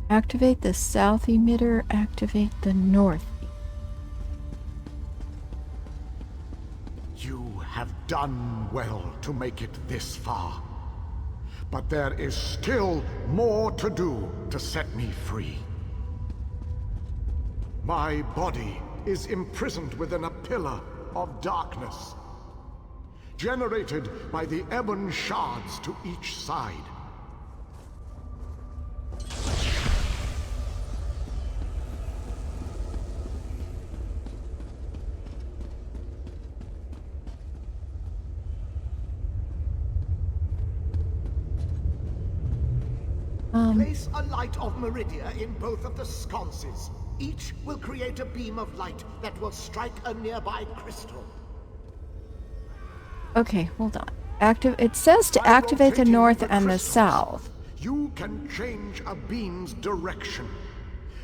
Activate the south emitter, activate the north. You have done well to make it this far. But there is still more to do to set me free. My body is imprisoned within a pillar of darkness, generated by the ebon shards to each side. Place a light of Meridia in both of the sconces. Each will create a beam of light that will strike a nearby crystal. Okay, hold on. It says to activate the north and the south. You can change a beam's direction.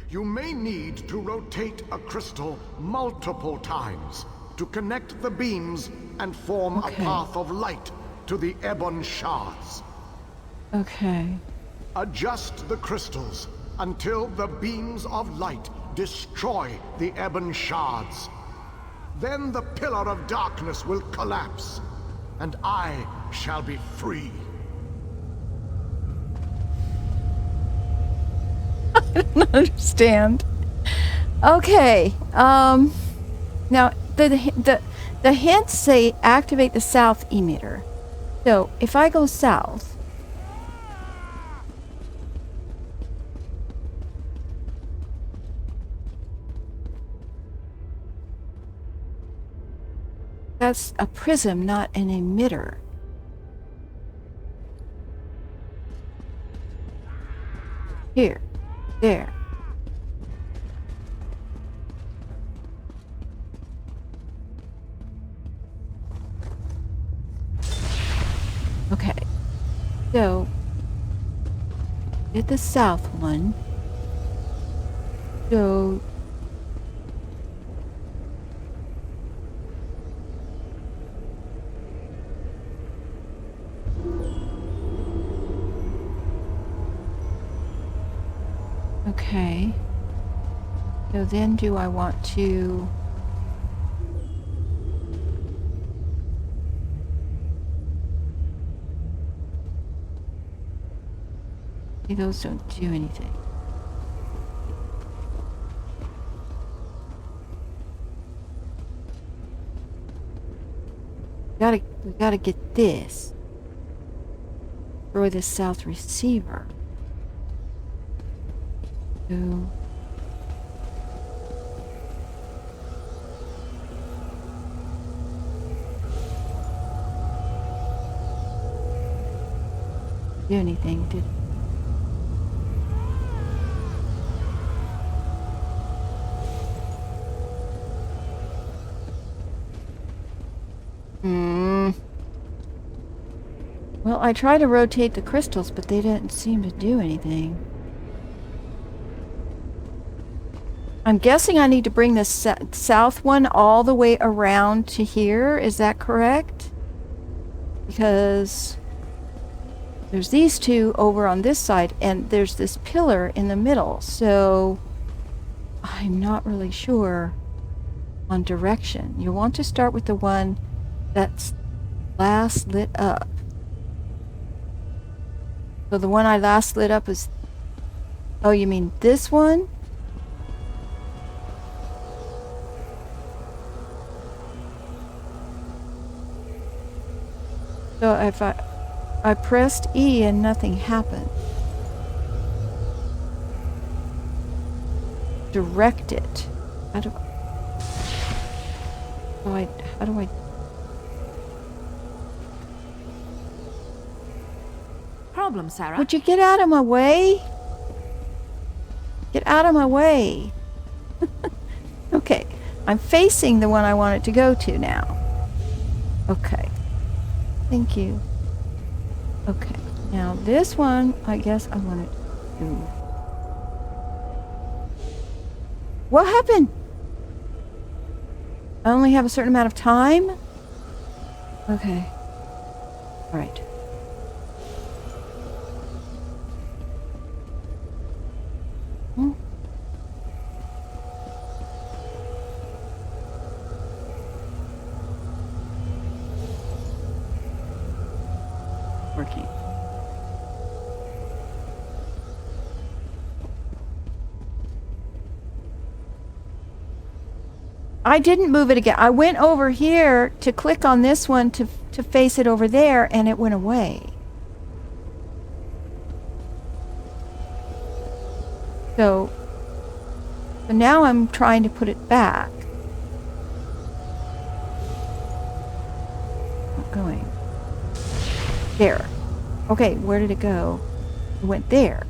You may need to rotate a crystal multiple times to connect the beams and form a path of light to the ebon shards. Okay. Adjust the crystals until the beams of light destroy the ebon shards. Then the pillar of darkness will collapse, and I shall be free. I don't understand. Okay. Now the hints say activate the south emitter. So if I go south, that's a prism, not an emitter. Here. There. Okay. So, did the south one. So, okay. So then do I want to... Those don't do anything. We gotta get this. Destroy the south receiver. So... do anything, did it? Well, I tried to rotate the crystals, but they didn't seem to do anything. I'm guessing I need to bring this south one all the way around to here. Is that correct? Because there's these two over on this side, and there's this pillar in the middle. So I'm not really sure on direction. You want to start with the one that's last lit up. So the one I last lit up is... Oh, you mean this one? So if I pressed E and nothing happened. Direct it. How do I... Problem, Sarah? Would you get out of my way? Get out of my way. Okay. I'm facing the one I want it to go to now. Okay. Thank you. Okay. Now this one, I guess I want it to... What happened? I only have a certain amount of time? Okay. All right. Hmm. Working. I didn't move it again. I went over here to click on this one to face it over there, and it went away. So now I'm trying to put it back. Not going. There. Okay, where did it go? It went there.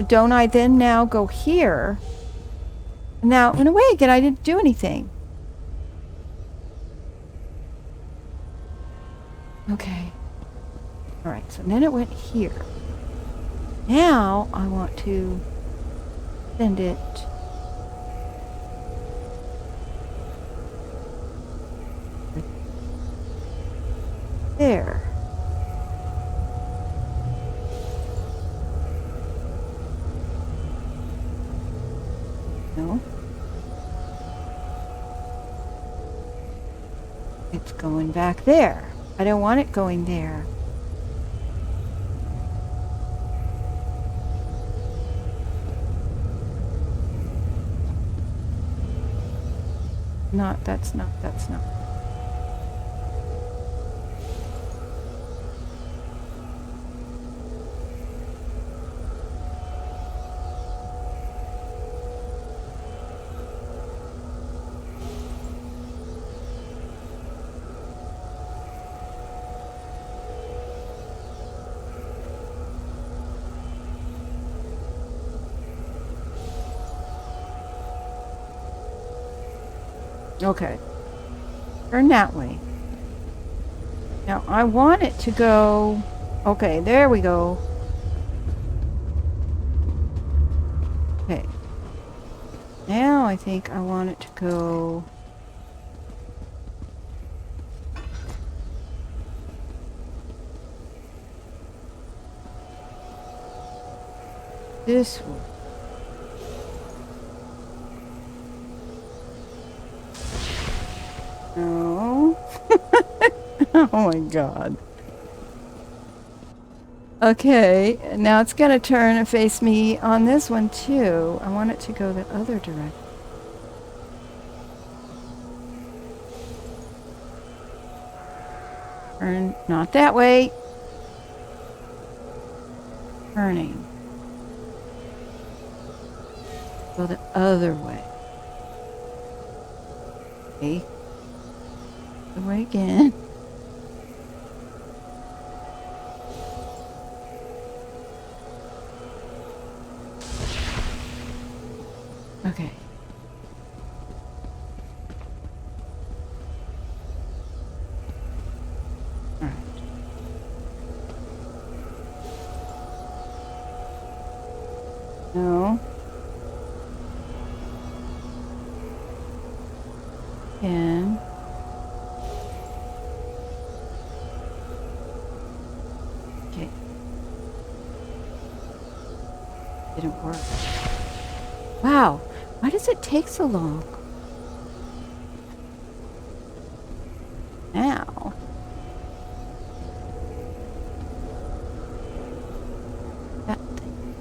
Don't I then now go here? Now, in a way, again, I didn't do anything. Okay. All right, so then it went here. Now, I want to send it... there. No. It's going back there. I don't want it going there. That's not. Okay. Turn that way. Now, I want it to go... Okay, there we go. Okay. Now I think I want it to go... this way. No. Oh my god. Okay, now it's gonna turn and face me on this one too. I want it to go the other direction. Turn, not that way. Turning. Go the other way. Okay. The way again. Okay. All right. No. 10. Okay. Didn't work. Wow. Why does it take so long? Now. That thing.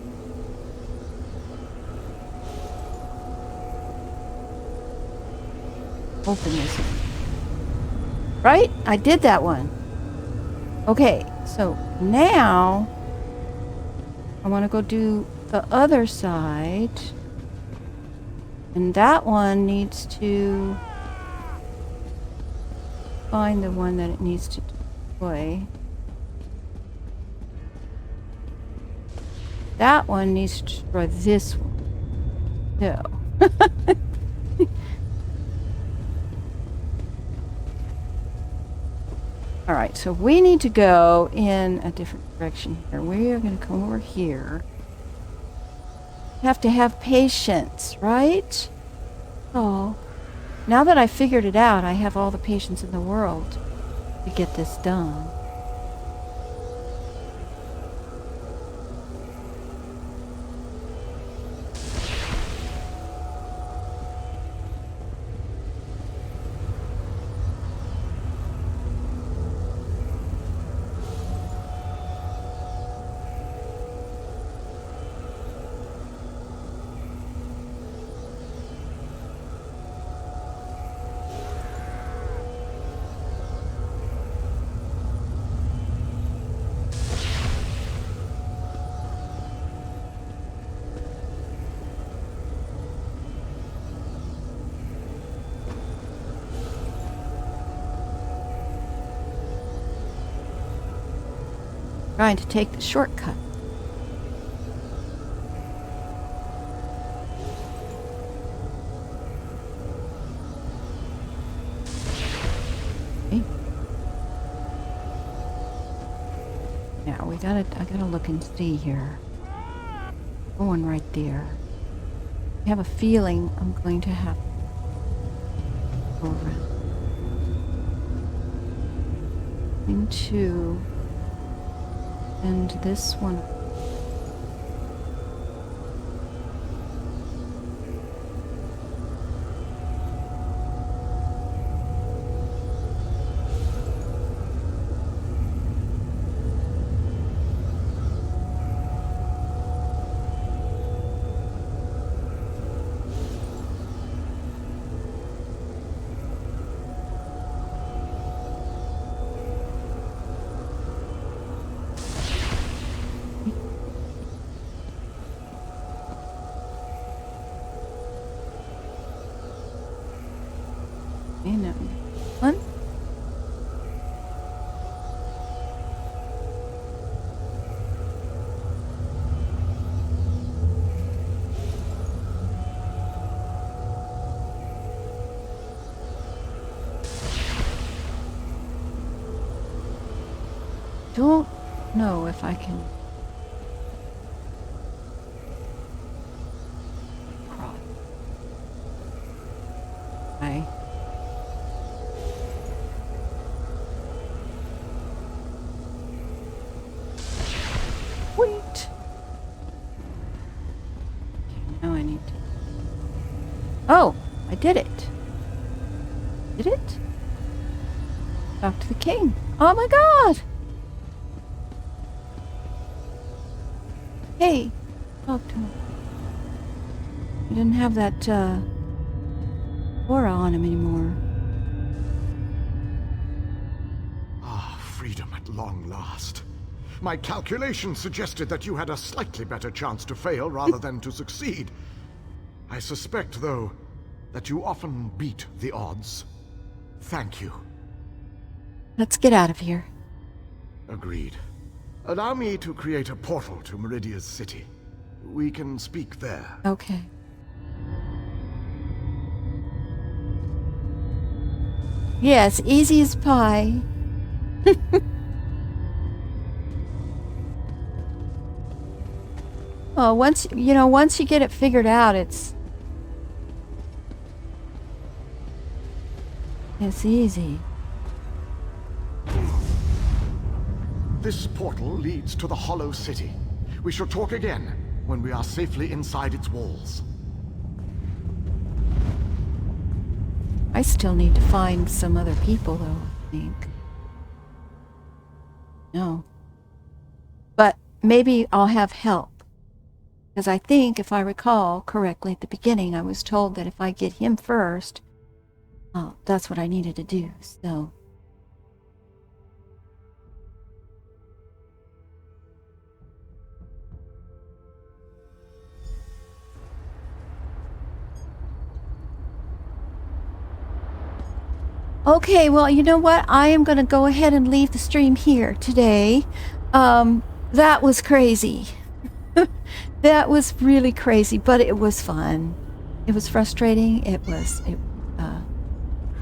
Open this one. Right? I did that one. Okay, so now I want to go do the other side. And that one needs to find the one that it needs to deploy. That one needs to destroy this one. No. Alright, so we need to go in a different direction here. We are going to come over here. Have to have patience, right? Oh, now that I figured it out, I have all the patience in the world to get this done. Trying to take the shortcut. Okay. Now I gotta look and see here. Going right there. I have a feeling I'm going to have to go around into. And this one. One. Don't know if I can crawl. Wait. Now I need to. Oh, I did it. Did it? Talk to the king. Oh my god! Hey, talk to him. He didn't have that aura on him anymore. Ah, freedom at long last. My calculations suggested that you had a slightly better chance to fail rather than to succeed. I suspect, though, that you often beat the odds. Thank you. Let's get out of here. Agreed. Allow me to create a portal to Meridia's city. We can speak there. Okay. Yes, easy as pie. Oh, once you get it figured out, it's easy. This portal leads to the Hollow City. We shall talk again when we are safely inside its walls. I still need to find some other people, though, I think. No. But maybe I'll have help. Because I think, if I recall correctly at the beginning, I was told that if I get him first, that's what I needed to do, so... Okay, well, you know what? I am going to go ahead and leave the stream here today. That was crazy. That was really crazy, but it was fun. It was frustrating. It was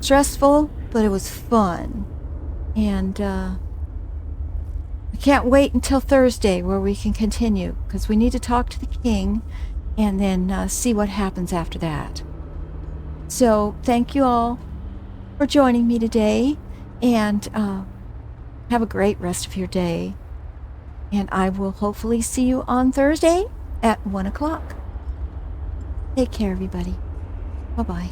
stressful, but it was fun. And I can't wait until Thursday where we can continue, because we need to talk to the king and then see what happens after that. So, thank you all for joining me today, and have a great rest of your day. And I will hopefully see you on Thursday at 1 o'clock. Take care, everybody. Bye-bye.